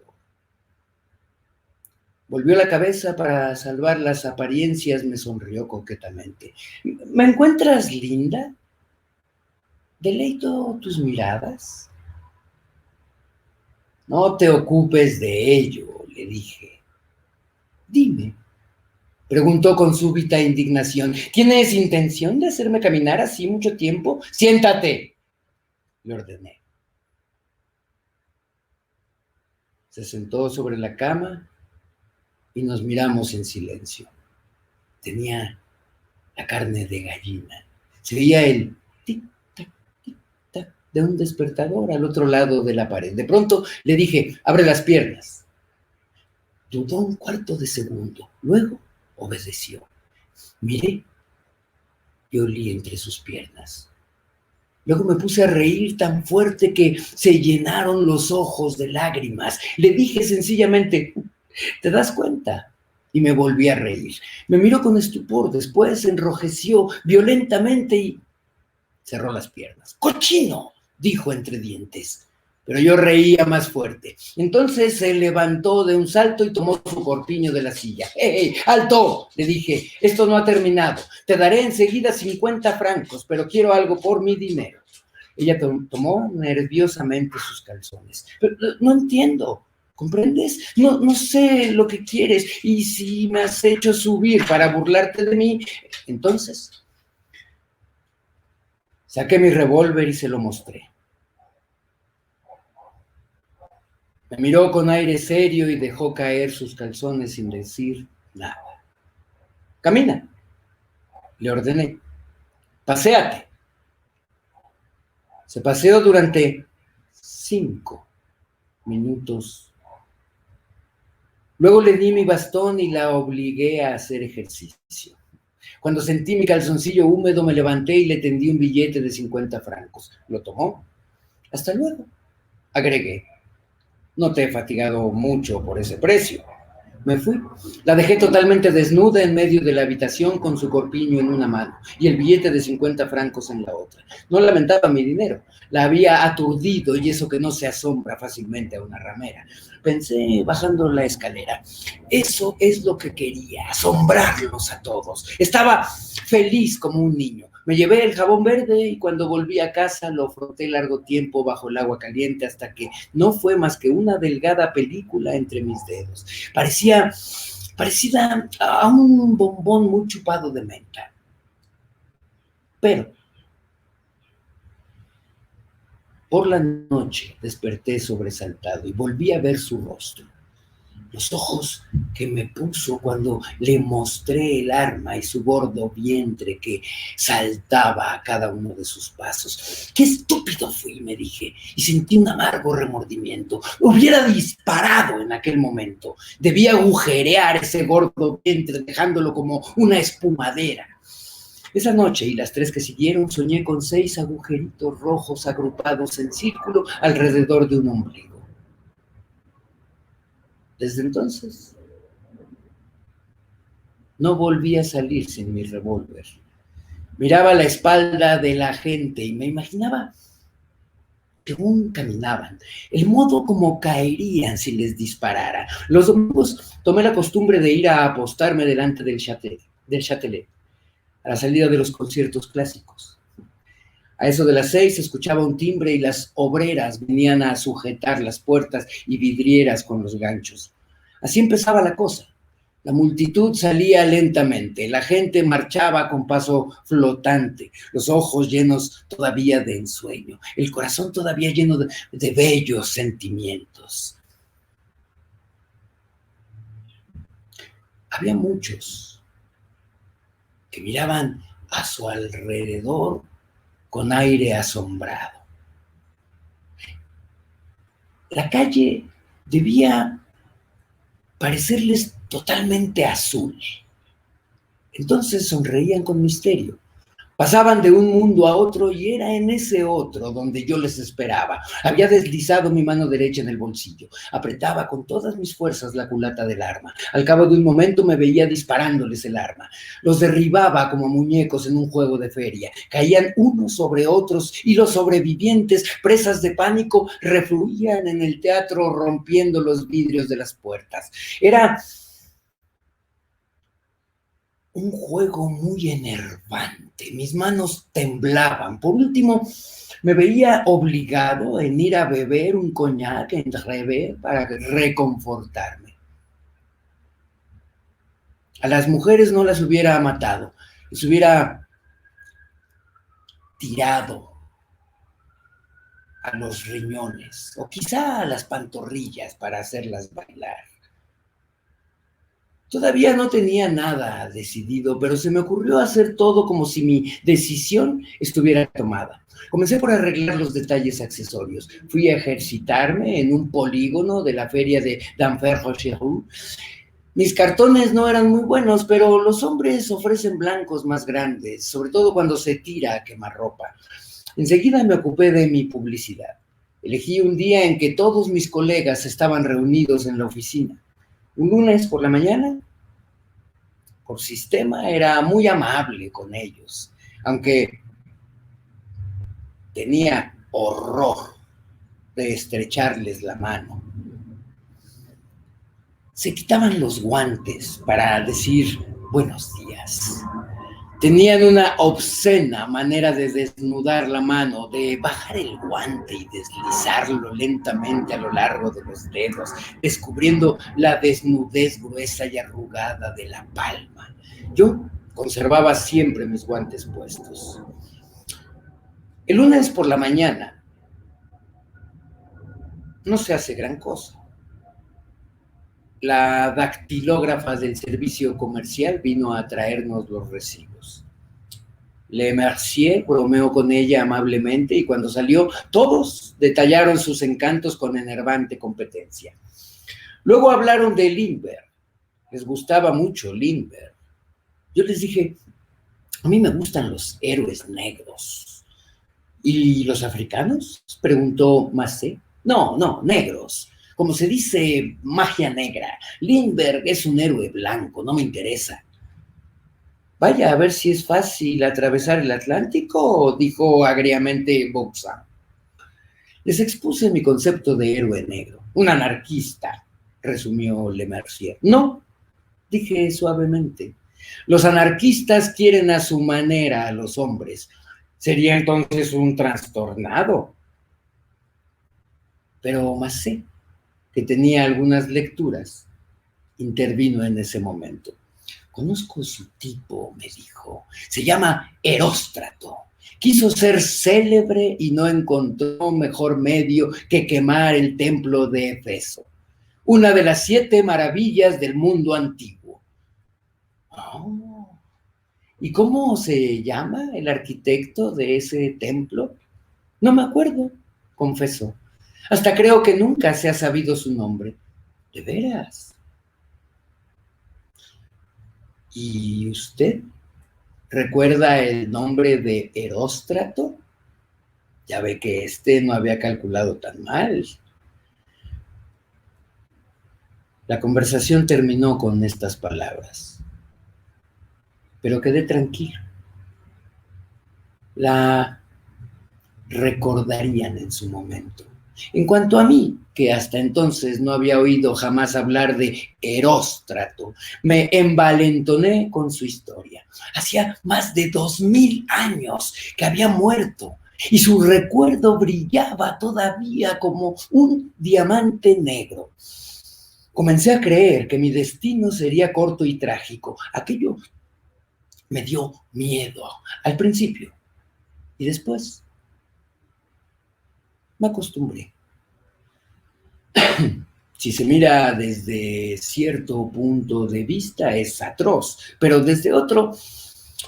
Volvió la cabeza para salvar las apariencias, me sonrió coquetamente. ¿Me encuentras linda? ¿Deleito tus miradas? No te ocupes de ello, le dije. Dime, preguntó con súbita indignación. ¿Tienes intención de hacerme caminar así mucho tiempo? Siéntate, le ordené. Se sentó sobre la cama y nos miramos en silencio. Tenía la carne de gallina. Se veía el tic-tac, tic-tac de un despertador al otro lado de la pared. De pronto le dije, abre las piernas. Dudó un cuarto de segundo. Luego obedeció. Miré y olí entre sus piernas. Luego me puse a reír tan fuerte que se llenaron los ojos de lágrimas. Le dije sencillamente, ¿te das cuenta? Y me volví a reír. Me miró con estupor, después se enrojeció violentamente y cerró las piernas. ¡Cochino!, dijo entre dientes. Pero yo reía más fuerte. Entonces se levantó de un salto y tomó su corpiño de la silla. ¡Hey, alto!, le dije, esto no ha terminado. Te daré enseguida 50 francos, pero quiero algo por mi dinero. Ella tomó nerviosamente sus calzones. Pero no entiendo, ¿comprendes? No sé lo que quieres, y si me has hecho subir para burlarte de mí, entonces saqué mi revólver y se lo mostré. Me miró con aire serio y dejó caer sus calzones sin decir nada. Camina, le ordené. Paséate. Se paseó durante 5 minutos. Luego le di mi bastón y la obligué a hacer ejercicio. Cuando sentí mi calzoncillo húmedo, me levanté y le tendí un billete de 50 francos. Lo tomó. Hasta luego, agregué. No te he fatigado mucho por ese precio. Me fui. La dejé totalmente desnuda en medio de la habitación con su corpiño en una mano y el billete de 50 francos en la otra. No lamentaba mi dinero. La había aturdido, y eso que no se asombra fácilmente a una ramera. Pensé bajando la escalera. Eso es lo que quería, asombrarlos a todos. Estaba feliz como un niño. Me llevé el jabón verde y cuando volví a casa lo froté largo tiempo bajo el agua caliente hasta que no fue más que una delgada película entre mis dedos. Parecida a un bombón muy chupado de menta. Pero por la noche desperté sobresaltado y volví a ver su rostro. Los ojos que me puso cuando le mostré el arma y su gordo vientre que saltaba a cada uno de sus pasos. ¡Qué estúpido fui!, me dije, y sentí un amargo remordimiento. Hubiera disparado en aquel momento. Debía agujerear ese gordo vientre dejándolo como una espumadera. Esa noche y las 3 que siguieron soñé con 6 agujeritos rojos agrupados en círculo alrededor de un ombligo. Desde entonces, no volví a salir sin mi revólver. Miraba la espalda de la gente y me imaginaba según caminaban, el modo como caerían si les disparara. Los domingos tomé la costumbre de ir a apostarme delante del Châtelet, a la salida de los conciertos clásicos. A eso de las 6 se escuchaba un timbre y las obreras venían a sujetar las puertas y vidrieras con los ganchos. Así empezaba la cosa. La multitud salía lentamente, la gente marchaba con paso flotante, los ojos llenos todavía de ensueño, el corazón todavía lleno de bellos sentimientos. Había muchos que miraban a su alrededor con aire asombrado. La calle debía parecerles totalmente azul. Entonces sonreían con misterio. Pasaban de un mundo a otro y era en ese otro donde yo les esperaba. Había deslizado mi mano derecha en el bolsillo. Apretaba con todas mis fuerzas la culata del arma. Al cabo de un momento me veía disparándoles el arma. Los derribaba como muñecos en un juego de feria. Caían unos sobre otros y los sobrevivientes, presas de pánico, refluían en el teatro rompiendo los vidrios de las puertas. Era un juego muy enervante. Mis manos temblaban. Por último, me veía obligado en ir a beber un coñac en Revés para reconfortarme. A las mujeres no las hubiera matado, les hubiera tirado a los riñones o quizá a las pantorrillas para hacerlas bailar. Todavía no tenía nada decidido, pero se me ocurrió hacer todo como si mi decisión estuviera tomada. Comencé por arreglar los detalles accesorios. Fui a ejercitarme en un polígono de la feria de Denfert-Rochereau. Mis cartones no eran muy buenos, pero los hombres ofrecen blancos más grandes, sobre todo cuando se tira a quemarropa. Enseguida me ocupé de mi publicidad. Elegí un día en que todos mis colegas estaban reunidos en la oficina. Un lunes por la mañana, por sistema, era muy amable con ellos, aunque tenía horror de estrecharles la mano. Se quitaban los guantes para decir buenos días. Tenían una obscena manera de desnudar la mano, de bajar el guante y deslizarlo lentamente a lo largo de los dedos, descubriendo la desnudez gruesa y arrugada de la palma. Yo conservaba siempre mis guantes puestos. El lunes por la mañana no se hace gran cosa. La dactilógrafa del servicio comercial vino a traernos los recibos. Le Mercier bromeó con ella amablemente y cuando salió, todos detallaron sus encantos con enervante competencia. Luego hablaron de Lindbergh. Les gustaba mucho Lindbergh. Yo les dije, a mí me gustan los héroes negros. ¿Y los africanos?, preguntó Massé. No, negros. Como se dice, magia negra. Lindbergh es un héroe blanco, no me interesa. Vaya, a ver si es fácil atravesar el Atlántico, dijo agriamente Boxan. Les expuse mi concepto de héroe negro. Un anarquista, resumió Le Mercier. No, dije suavemente. Los anarquistas quieren a su manera a los hombres. Sería entonces un trastornado. Pero Massé, que tenía algunas lecturas, intervino en ese momento. Conozco su tipo, me dijo. Se llama Eróstrato. Quiso ser célebre y no encontró mejor medio que quemar el templo de Éfeso, una de las 7 maravillas del mundo antiguo. Oh. ¿Y cómo se llama el arquitecto de ese templo? No me acuerdo, confesó. Hasta creo que nunca se ha sabido su nombre. ¿De veras? ¿Y usted recuerda el nombre de Eróstrato? Ya ve que no había calculado tan mal. La conversación terminó con estas palabras. Pero quedé tranquilo. La recordarían en su momento. En cuanto a mí, que hasta entonces no había oído jamás hablar de Eróstrato, me envalentoné con su historia. Hacía más de 2000 años que había muerto y su recuerdo brillaba todavía como un diamante negro. Comencé a creer que mi destino sería corto y trágico. Aquello me dio miedo al principio y después me acostumbré. Si se mira desde cierto punto de vista es atroz, pero desde otro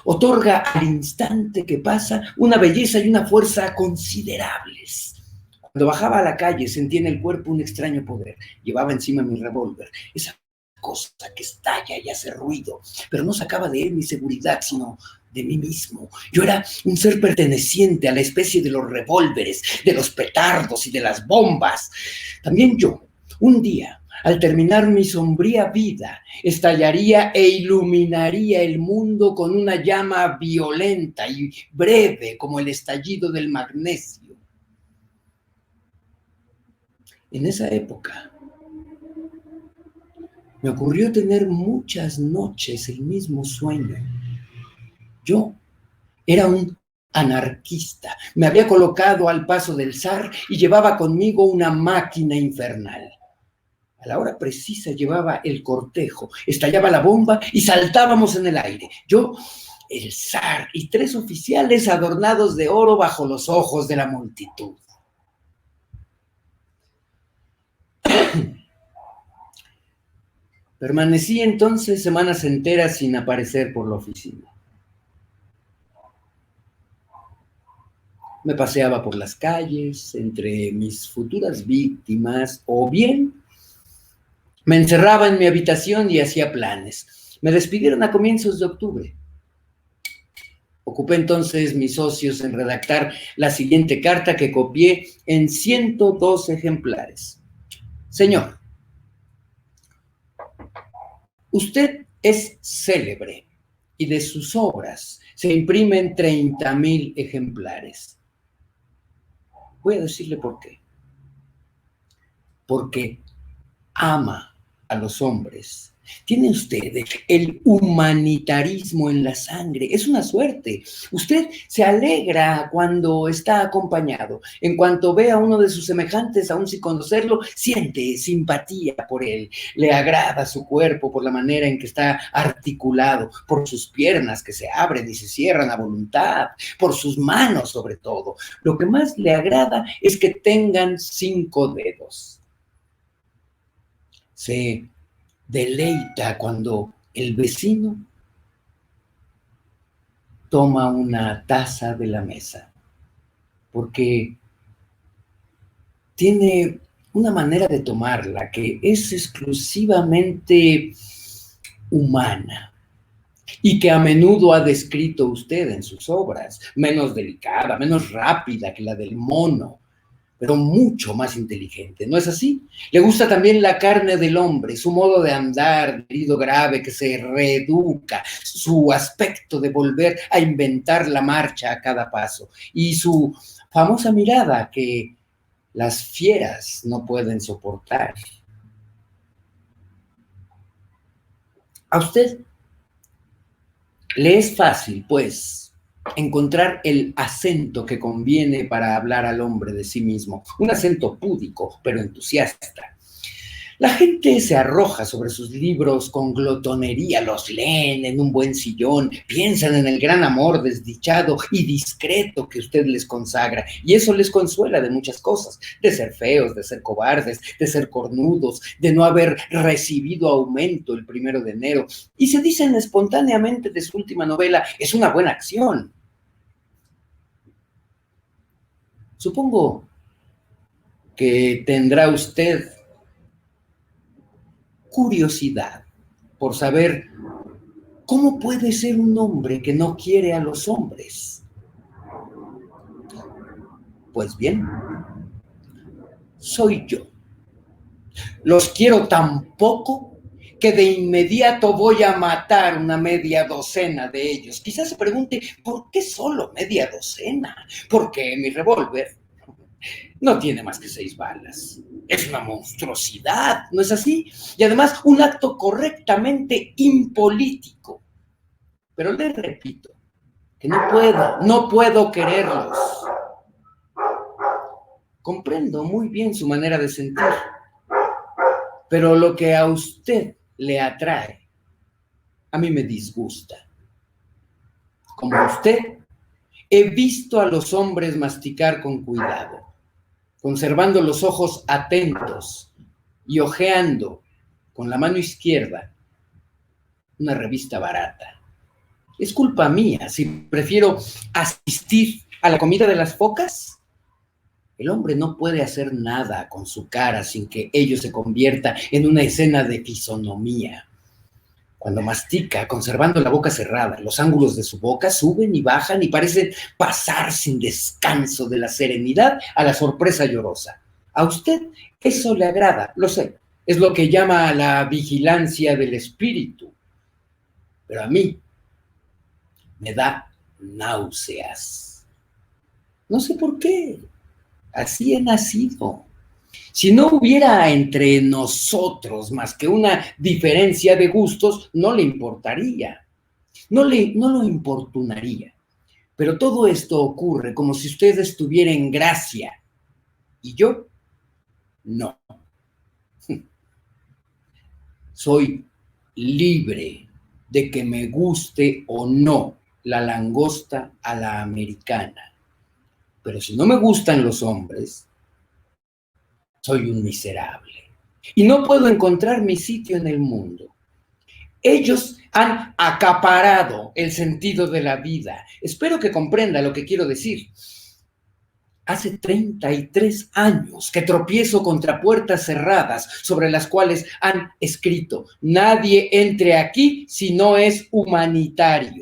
otorga al instante que pasa una belleza y una fuerza considerables. Cuando bajaba a la calle sentía en el cuerpo un extraño poder. Llevaba encima mi revólver, esa cosa que estalla y hace ruido, pero no sacaba de él mi seguridad, sino de mí mismo. Yo era un ser perteneciente a la especie de los revólveres, de los petardos y de las bombas. También yo, un día, al terminar mi sombría vida, estallaría e iluminaría el mundo con una llama violenta y breve como el estallido del magnesio. En esa época, me ocurrió tener muchas noches el mismo sueño. Yo era un anarquista. Me había colocado al paso del zar y llevaba conmigo una máquina infernal. A la hora precisa llevaba el cortejo, estallaba la bomba y saltábamos en el aire. Yo, el zar y 3 oficiales adornados de oro bajo los ojos de la multitud. Permanecí entonces semanas enteras sin aparecer por la oficina. Me paseaba por las calles entre mis futuras víctimas o bien me encerraba en mi habitación y hacía planes. Me despidieron a comienzos de octubre. Ocupé entonces mis ocios en redactar la siguiente carta que copié en 102 ejemplares. Señor, usted es célebre y de sus obras se imprimen 30,000 ejemplares. Voy a decirle por qué. Porque ama a los hombres. Tiene usted el humanitarismo en la sangre. Es una suerte. Usted se alegra cuando está acompañado. En cuanto ve a uno de sus semejantes, aun sin conocerlo, siente simpatía por él. Le agrada su cuerpo por la manera en que está articulado, por sus piernas que se abren y se cierran a voluntad, por sus manos sobre todo. Lo que más le agrada es que tengan 5 dedos. Se deleita cuando el vecino toma una taza de la mesa, porque tiene una manera de tomarla que es exclusivamente humana y que a menudo ha descrito usted en sus obras, menos delicada, menos rápida que la del mono, pero mucho más inteligente, ¿no es así? Le gusta también la carne del hombre, su modo de andar, herido grave que se reeduca, su aspecto de volver a inventar la marcha a cada paso y su famosa mirada que las fieras no pueden soportar. A usted le es fácil, pues, encontrar el acento que conviene para hablar al hombre de sí mismo, un acento púdico, pero entusiasta. La gente se arroja sobre sus libros con glotonería, los leen en un buen sillón, piensan en el gran amor desdichado y discreto que usted les consagra, y eso les consuela de muchas cosas, de ser feos, de ser cobardes, de ser cornudos, de no haber recibido aumento el 1 de enero, y se dicen espontáneamente de su última novela, es una buena acción. Supongo que tendrá usted curiosidad por saber cómo puede ser un hombre que no quiere a los hombres. Pues bien, soy yo. Los quiero tan poco que de inmediato voy a matar una media docena de ellos. Quizás se pregunte, ¿por qué solo media docena? Porque mi revólver no tiene más que 6 balas. Es una monstruosidad, ¿no es así? Y además un acto correctamente impolítico. Pero les repito que no puedo quererlos. Comprendo muy bien su manera de sentir, pero lo que a usted le atrae, a mí me disgusta. Como usted, he visto a los hombres masticar con cuidado, conservando los ojos atentos y hojeando con la mano izquierda una revista barata. ¿Es culpa mía si prefiero asistir a la comida de las focas? El hombre no puede hacer nada con su cara sin que ello se convierta en una escena de fisonomía. Cuando mastica, conservando la boca cerrada, los ángulos de su boca suben y bajan y parecen pasar sin descanso de la serenidad a la sorpresa llorosa. A usted eso le agrada, lo sé. Es lo que llama la vigilancia del espíritu. Pero a mí me da náuseas. No sé por qué. Así he nacido. Si no hubiera entre nosotros más que una diferencia de gustos, no le importaría, no lo importunaría. Pero todo esto ocurre como si usted estuviera en gracia y yo no. Soy libre de que me guste o no la langosta a la americana. Pero si no me gustan los hombres, soy un miserable. Y no puedo encontrar mi sitio en el mundo. Ellos han acaparado el sentido de la vida. Espero que comprenda lo que quiero decir. Hace 33 años que tropiezo contra puertas cerradas sobre las cuales han escrito: nadie entre aquí si no es humanitario.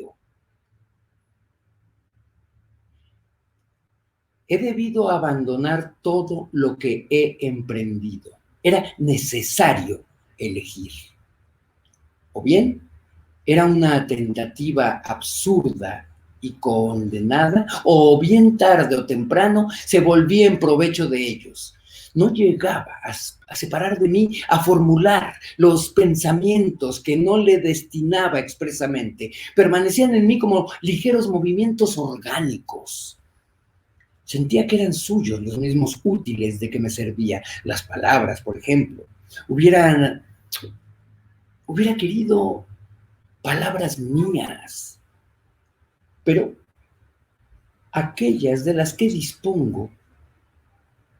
He debido abandonar todo lo que he emprendido. Era necesario elegir. O bien era una tentativa absurda y condenada, o bien tarde o temprano se volvía en provecho de ellos. No llegaba a separar de mí, a formular los pensamientos que no le destinaba expresamente. Permanecían en mí como ligeros movimientos orgánicos. Sentía que eran suyos los mismos útiles de que me servía. Las palabras, por ejemplo. Hubiera querido palabras mías, pero aquellas de las que dispongo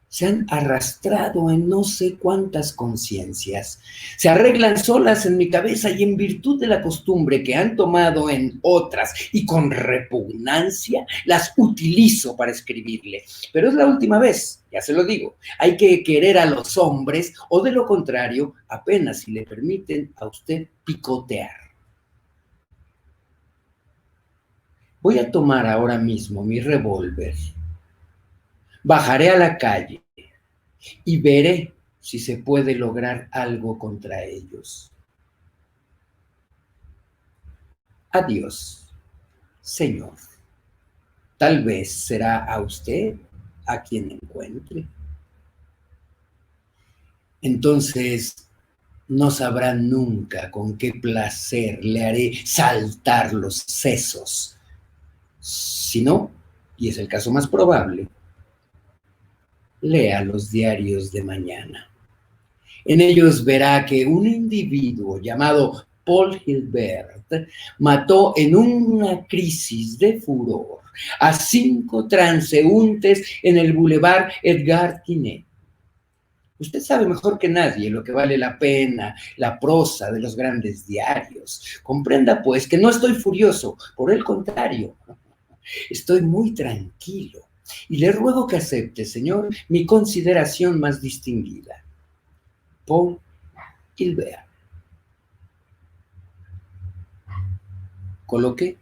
se han arrastrado en no sé cuántas conciencias, se arreglan solas en mi cabeza y en virtud de la costumbre que han tomado en otras y con repugnancia las utilizo para escribirle. Pero es la última vez, ya se lo digo, hay que querer a los hombres o de lo contrario, apenas si le permiten a usted picotear. Voy a tomar ahora mismo mi revólver, bajaré a la calle y veré si se puede lograr algo contra ellos. Adiós, señor. Tal vez será a usted a quien encuentre. Entonces no sabrá nunca con qué placer le haré saltar los sesos. Si no, y es el caso más probable, lea los diarios de mañana. En ellos verá que un individuo llamado Paul Gilbert mató en una crisis de furor a 5 transeúntes en el Boulevard Edgar Quinet. Usted sabe mejor que nadie lo que vale la pena la prosa de los grandes diarios. Comprenda, pues, que no estoy furioso, por el contrario, estoy muy tranquilo y le ruego que acepte, señor, mi consideración más distinguida. Paul Gilbert. Coloqué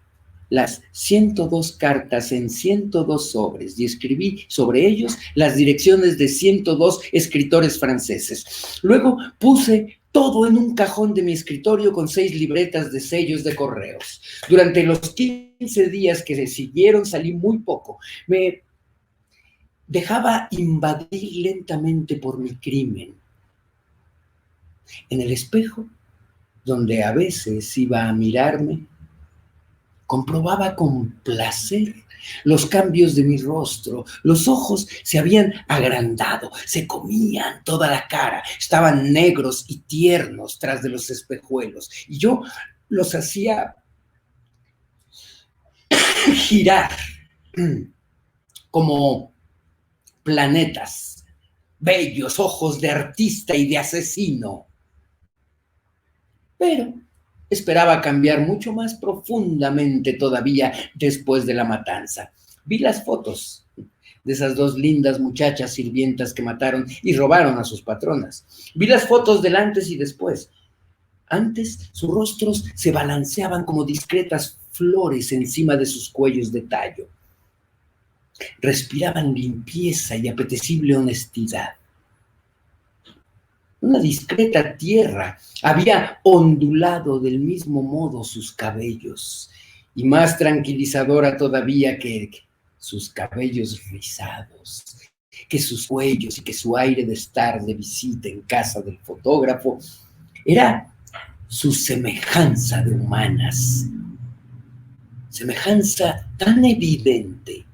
las 102 cartas en 102 sobres y escribí sobre ellos las direcciones de 102 escritores franceses. Luego puse todo en un cajón de mi escritorio con 6 libretas de sellos de correos. Durante los 15 días que se siguieron salí muy poco. Me dejaba invadir lentamente por mi crimen. En el espejo, donde a veces iba a mirarme, comprobaba con placer los cambios de mi rostro. Los ojos se habían agrandado, se comían toda la cara, estaban negros y tiernos tras de los espejuelos, y yo los hacía girar como planetas, bellos ojos de artista y de asesino. Pero esperaba cambiar mucho más profundamente todavía después de la matanza. Vi las fotos de esas 2 lindas muchachas sirvientas que mataron y robaron a sus patronas. Vi las fotos del antes y después. Antes, sus rostros se balanceaban como discretas flores encima de sus cuellos de tallo. Respiraban limpieza y apetecible honestidad. Una discreta tierra había ondulado del mismo modo sus cabellos, y más tranquilizadora todavía que sus cabellos rizados, que sus cuellos y que su aire de estar de visita en casa del fotógrafo, era su semejanza de humanas, semejanza tan evidente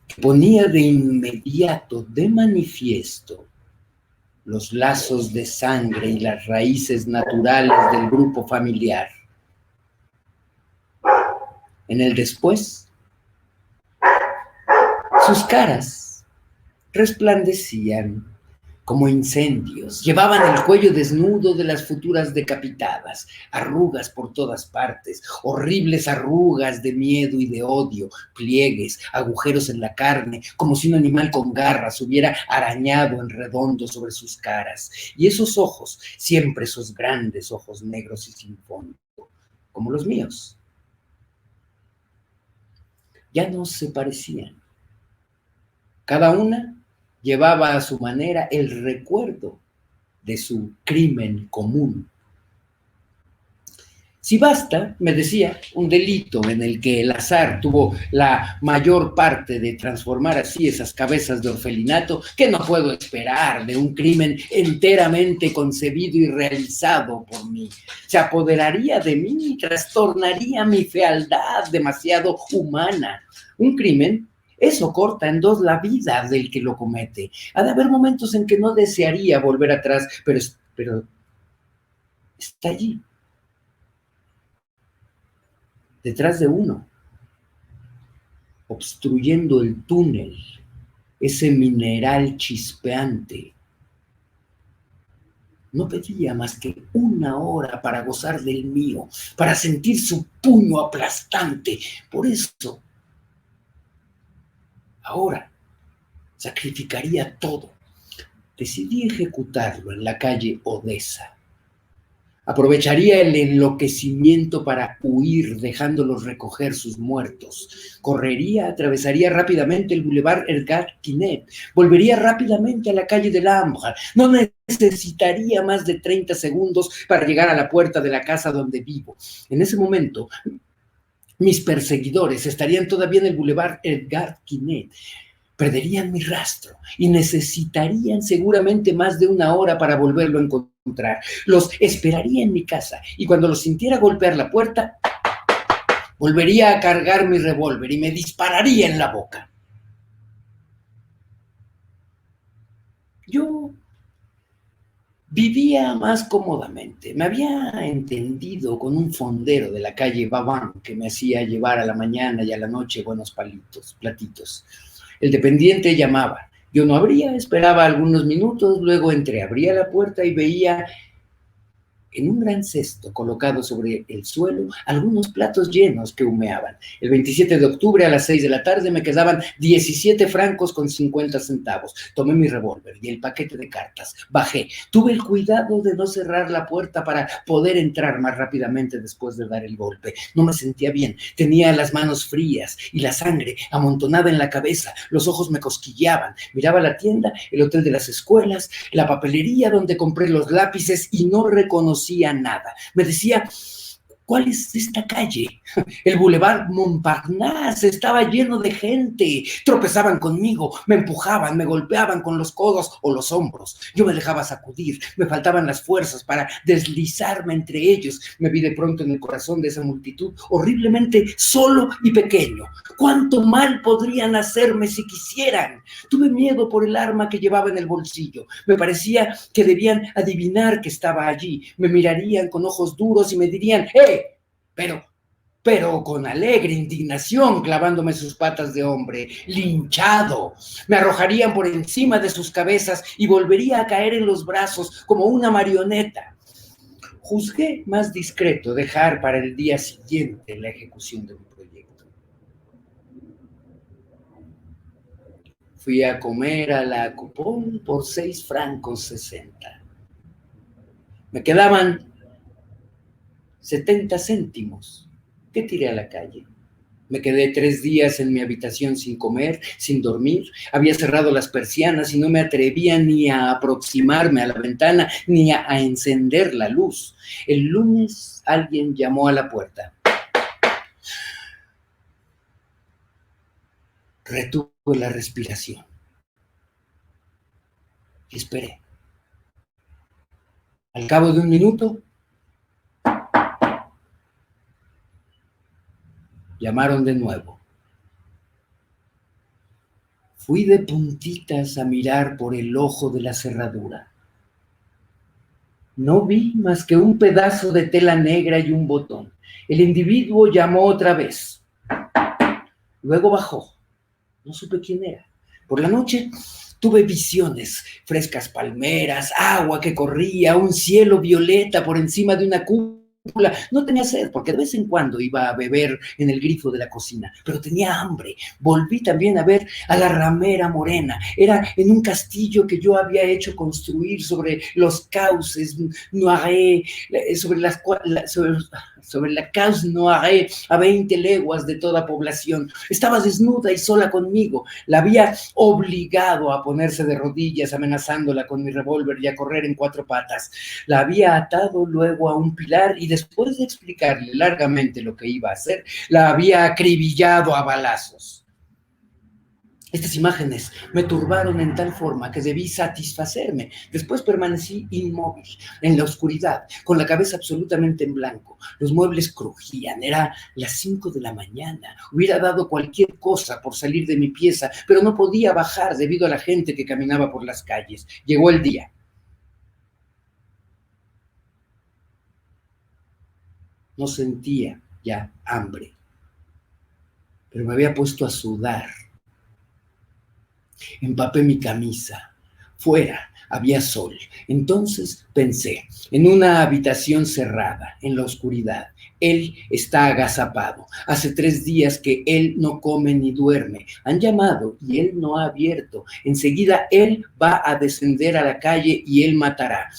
que ponía de inmediato de manifiesto los lazos de sangre y las raíces naturales del grupo familiar. En el después, sus caras resplandecían como incendios, llevaban el cuello desnudo de las futuras decapitadas, arrugas por todas partes, horribles arrugas de miedo y de odio, pliegues, agujeros en la carne, como si un animal con garras hubiera arañado en redondo sobre sus caras. Y esos ojos, siempre esos grandes ojos negros y sin fondo, como los míos, ya no se parecían. Cada una llevaba a su manera el recuerdo de su crimen común. Si basta, me decía, un delito en el que el azar tuvo la mayor parte de transformar así esas cabezas de orfelinato, ¿qué no puedo esperar de un crimen enteramente concebido y realizado por mí? Se apoderaría de mí y trastornaría mi fealdad demasiado humana. Un crimen, eso corta en dos la vida del que lo comete. Ha de haber momentos en que no desearía volver atrás, pero está allí, detrás de uno, obstruyendo el túnel, ese mineral chispeante. No pedía más que una hora para gozar del mío, para sentir su puño aplastante. Por eso, ahora, sacrificaría todo. Decidí ejecutarlo en la calle Odessa. Aprovecharía el enloquecimiento para huir, dejándolos recoger sus muertos. Correría, atravesaría rápidamente el Boulevard Edgar Quinet, volvería rápidamente a la calle de l'Ambre. No necesitaría más de 30 segundos para llegar a la puerta de la casa donde vivo. En ese momento, mis perseguidores estarían todavía en el Boulevard Edgar Quinet. Perderían mi rastro y necesitarían seguramente más de una hora para volverlo a encontrar. Los esperaría en mi casa y cuando los sintiera golpear la puerta, volvería a cargar mi revólver y me dispararía en la boca. Yo vivía más cómodamente. Me había entendido con un fondero de la calle Babán que me hacía llevar a la mañana y a la noche buenos platitos. El dependiente llamaba. Yo no abría, esperaba algunos minutos, luego entreabría la puerta y veía en un gran cesto colocado sobre el suelo algunos platos llenos que humeaban. El 27 de octubre a las 6 de la tarde me quedaban 17 francos con 50 centavos. Tomé mi revólver y el paquete de cartas. Bajé. Tuve el cuidado de no cerrar la puerta para poder entrar más rápidamente después de dar el golpe. No me sentía bien. Tenía las manos frías y la sangre amontonada en la cabeza. Los ojos me cosquilleaban. Miraba la tienda, el hotel de las escuelas, la papelería donde compré los lápices y no reconocía nada. Me decía, ¿cuál es esta calle? El Boulevard Montparnasse estaba lleno de gente. Tropezaban conmigo, me empujaban, me golpeaban con los codos o los hombros. Yo me dejaba sacudir, me faltaban las fuerzas para deslizarme entre ellos. Me vi de pronto en el corazón de esa multitud, horriblemente solo y pequeño. ¿Cuánto mal podrían hacerme si quisieran? Tuve miedo por el arma que llevaba en el bolsillo. Me parecía que debían adivinar que estaba allí. Me mirarían con ojos duros y me dirían, ¡hey! Pero con alegre indignación clavándome sus patas de hombre, linchado. Me arrojarían por encima de sus cabezas y volvería a caer en los brazos como una marioneta. Juzgué más discreto dejar para el día siguiente la ejecución de mi proyecto. Fui a comer a la Coupon por 6 francos 60. Me quedaban 70 céntimos que tiré a la calle. Me quedé 3 días en mi habitación sin comer, sin dormir. Había cerrado las persianas y no me atrevía ni a aproximarme a la ventana ni a encender la luz. El lunes alguien llamó a la puerta. Retuve la respiración y esperé. Al cabo de un minuto, llamaron de nuevo. Fui de puntitas a mirar por el ojo de la cerradura. No vi más que un pedazo de tela negra y un botón. El individuo llamó otra vez. Luego bajó. No supe quién era. Por la noche tuve visiones, frescas palmeras, agua que corría, un cielo violeta por encima de una cúpula. No tenía sed, porque de vez en cuando iba a beber en el grifo de la cocina, pero tenía hambre. Volví también a ver a la ramera morena. Era en un castillo que yo había hecho construir sobre los cauces Noiré, sobre la cauce Noiré, a 20 leguas de toda población. Estaba desnuda y sola conmigo. La había obligado a ponerse de rodillas, amenazándola con mi revólver y a correr en 4 patas. La había atado luego a un pilar y después de explicarle largamente lo que iba a hacer, la había acribillado a balazos. Estas imágenes me turbaron en tal forma que debí satisfacerme. Después permanecí inmóvil, en la oscuridad, con la cabeza absolutamente en blanco. Los muebles crujían, era las 5 de la mañana. Hubiera dado cualquier cosa por salir de mi pieza, pero no podía bajar debido a la gente que caminaba por las calles. Llegó el día. No sentía ya hambre, pero me había puesto a sudar. Empapé mi camisa. Fuera había sol. Entonces pensé, en una habitación cerrada, en la oscuridad. Él está agazapado. Hace 3 días que él no come ni duerme. Han llamado y él no ha abierto. Enseguida él va a descender a la calle y él matará.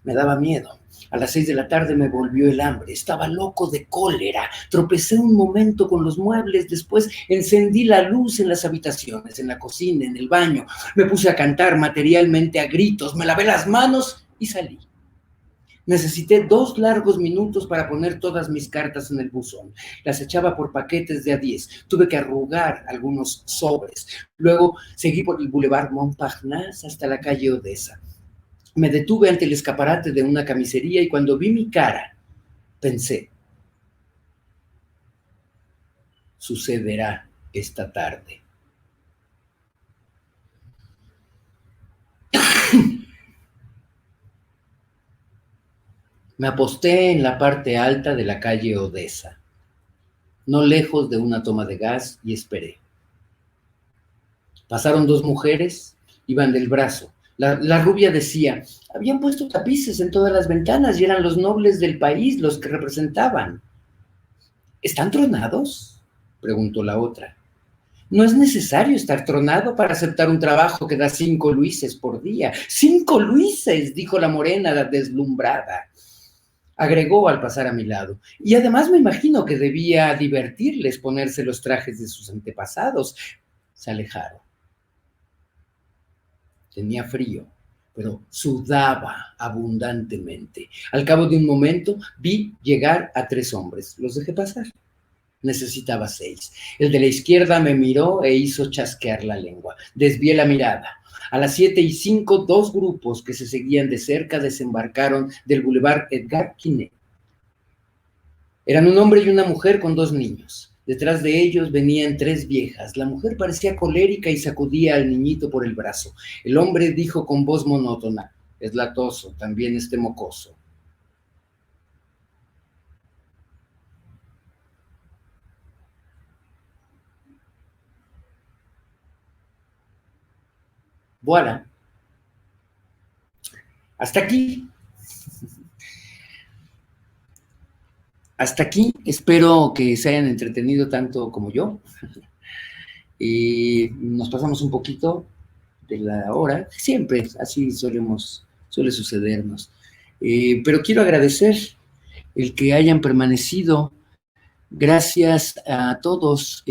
Me daba miedo. A las 6 de la tarde me volvió el hambre. Estaba loco de cólera. Tropecé un momento con los muebles. Después encendí la luz en las habitaciones, en la cocina, en el baño. Me puse a cantar materialmente a gritos. Me lavé las manos y salí. Necesité 2 largos minutos para poner todas mis cartas en el buzón. Las echaba por paquetes de a 10. Tuve que arrugar algunos sobres. Luego seguí por el Boulevard Montparnasse hasta la calle Odessa. Me detuve ante el escaparate de una camisería y cuando vi mi cara, pensé, sucederá esta tarde. Me aposté en la parte alta de la calle Odessa, no lejos de una toma de gas, y esperé. Pasaron 2 mujeres, iban del brazo. La rubia decía, habían puesto tapices en todas las ventanas y eran los nobles del país los que representaban. ¿Están tronados?, preguntó la otra. No es necesario estar tronado para aceptar un trabajo que da 5 luises por día. 5 luises, dijo la morena deslumbrada. Agregó al pasar a mi lado. Y además me imagino que debía divertirles ponerse los trajes de sus antepasados. Se alejaron. Tenía frío, pero sudaba abundantemente. Al cabo de un momento vi llegar a 3 hombres. Los dejé pasar. Necesitaba 6. El de la izquierda me miró e hizo chasquear la lengua. Desvié la mirada. A las 7:05, 2 grupos que se seguían de cerca desembarcaron del Boulevard Edgar Quinet. Eran un hombre y una mujer con 2 niños. Detrás de ellos venían 3 viejas. La mujer parecía colérica y sacudía al niñito por el brazo. El hombre dijo con voz monótona, es latoso, también este mocoso. Voilà. Hasta aquí. Hasta aquí. Espero que se hayan entretenido tanto como yo. Y nos pasamos un poquito de la hora. Siempre así suele sucedernos. Pero quiero agradecer el que hayan permanecido. Gracias a todos.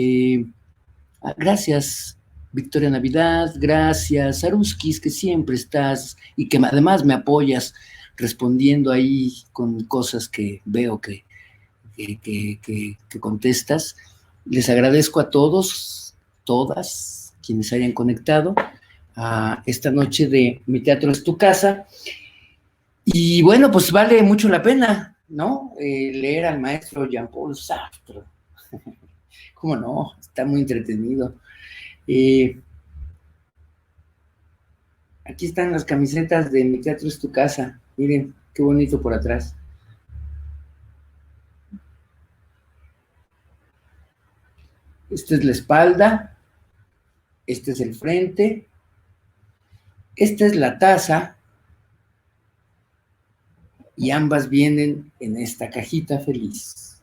Gracias, Victoria Navidad. Gracias, Aruskis, que siempre estás y que además me apoyas respondiendo ahí con cosas que veo que contestas. Les agradezco a todos, todas, quienes hayan conectado a esta noche de Mi Teatro es tu Casa. Y bueno, pues vale mucho la pena, ¿no? Leer al maestro Jean-Paul Sartre. ¿Cómo no? Está muy entretenido. Aquí están las camisetas de Mi Teatro es tu Casa. Miren, qué bonito por atrás. Esta es la espalda, este es el frente, esta es la taza y ambas vienen en esta cajita feliz.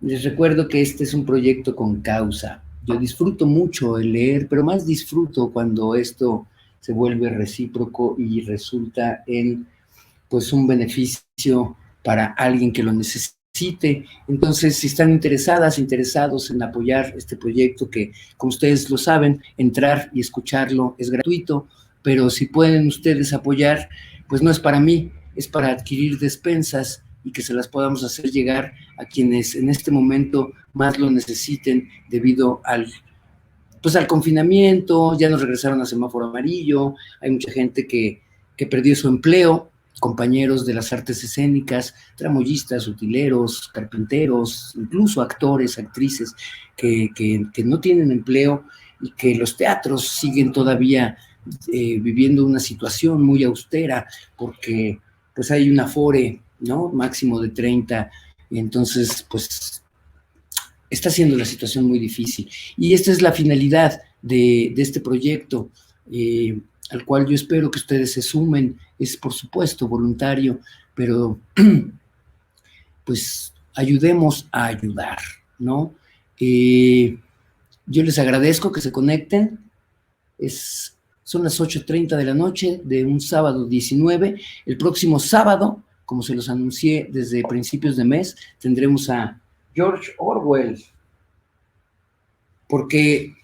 Les recuerdo que este es un proyecto con causa. Yo disfruto mucho el leer, pero más disfruto cuando esto se vuelve recíproco y resulta en pues un beneficio para alguien que lo necesite. Entonces, si están interesados en apoyar este proyecto, que como ustedes lo saben, entrar y escucharlo es gratuito, pero si pueden ustedes apoyar, pues no es para mí, es para adquirir despensas y que se las podamos hacer llegar a quienes en este momento más lo necesiten debido al confinamiento. Ya nos regresaron a semáforo amarillo, hay mucha gente que perdió su empleo, compañeros de las artes escénicas, tramoyistas, utileros, carpinteros, incluso actores, actrices que no tienen empleo y que los teatros siguen todavía viviendo una situación muy austera porque pues hay un afore, ¿no? Máximo de 30, y entonces pues está siendo la situación muy difícil. Y esta es la finalidad de este proyecto, al cual yo espero que ustedes se sumen. Es, por supuesto, voluntario, pero pues ayudemos a ayudar, ¿no? Yo les agradezco que se conecten. Son las 8:30 de la noche de un sábado 19. El próximo sábado, como se los anuncié desde principios de mes, tendremos a George Orwell, porque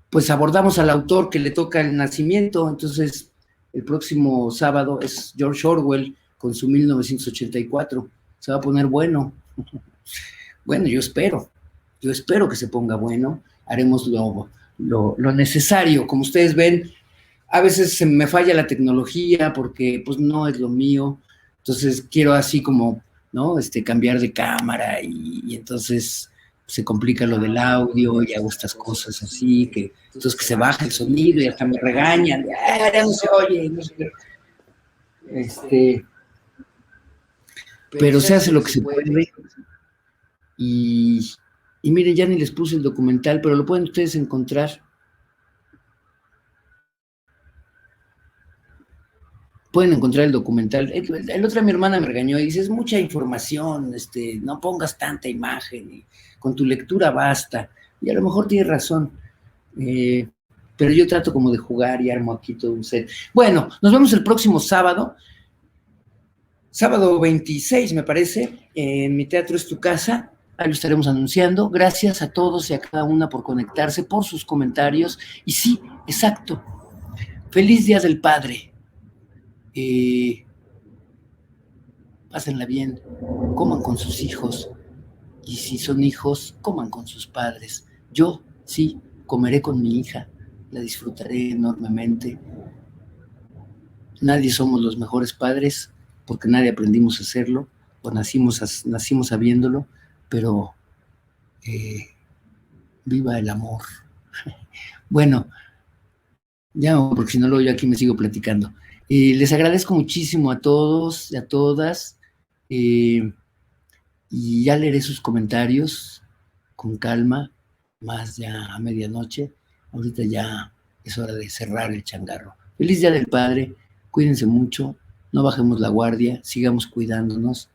pues abordamos al autor que le toca el nacimiento. Entonces el próximo sábado es George Orwell con su 1984. Se va a poner bueno. Bueno, yo espero que se ponga bueno. Haremos lo necesario. Como ustedes ven, a veces se me falla la tecnología porque pues no es lo mío. Entonces quiero así como, ¿no? Cambiar de cámara y entonces se complica lo del audio y hago estas cosas así, entonces que se baja el sonido y hasta me regañan, ya no se oye, no sé qué. Pero se hace lo que se puede y miren, ya ni les puse el documental, pero lo pueden ustedes encontrar. Pueden encontrar el documental. El otro, mi hermana me regañó y dice, es mucha información, no pongas tanta imagen, y con tu lectura basta. Y a lo mejor tiene razón, pero yo trato como de jugar y armo aquí todo un set. Bueno, nos vemos el próximo sábado 26, me parece, en Mi Teatro es tu Casa. Ahí lo estaremos anunciando. Gracias a todos y a cada una por conectarse, por sus comentarios. Y sí, exacto. Feliz Día del Padre. Pásenla bien, coman con sus hijos, y si son hijos, coman con sus padres. Yo, sí, comeré con mi hija, la disfrutaré enormemente. Nadie somos los mejores padres, porque nadie aprendimos a hacerlo, o nacimos sabiéndolo, pero viva el amor. Bueno, ya, porque si no, luego yo aquí me sigo platicando. Les agradezco muchísimo a todos y a todas. Y ya leeré sus comentarios con calma, más ya a medianoche. Ahorita ya es hora de cerrar el changarro. Feliz Día del Padre, cuídense mucho, no bajemos la guardia, sigamos cuidándonos.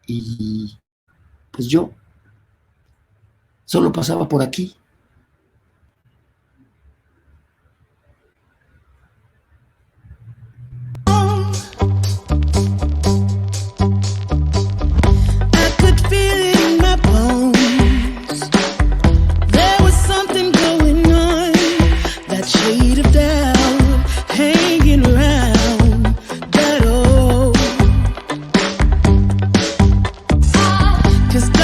Y pues yo solo pasaba por aquí. 'cause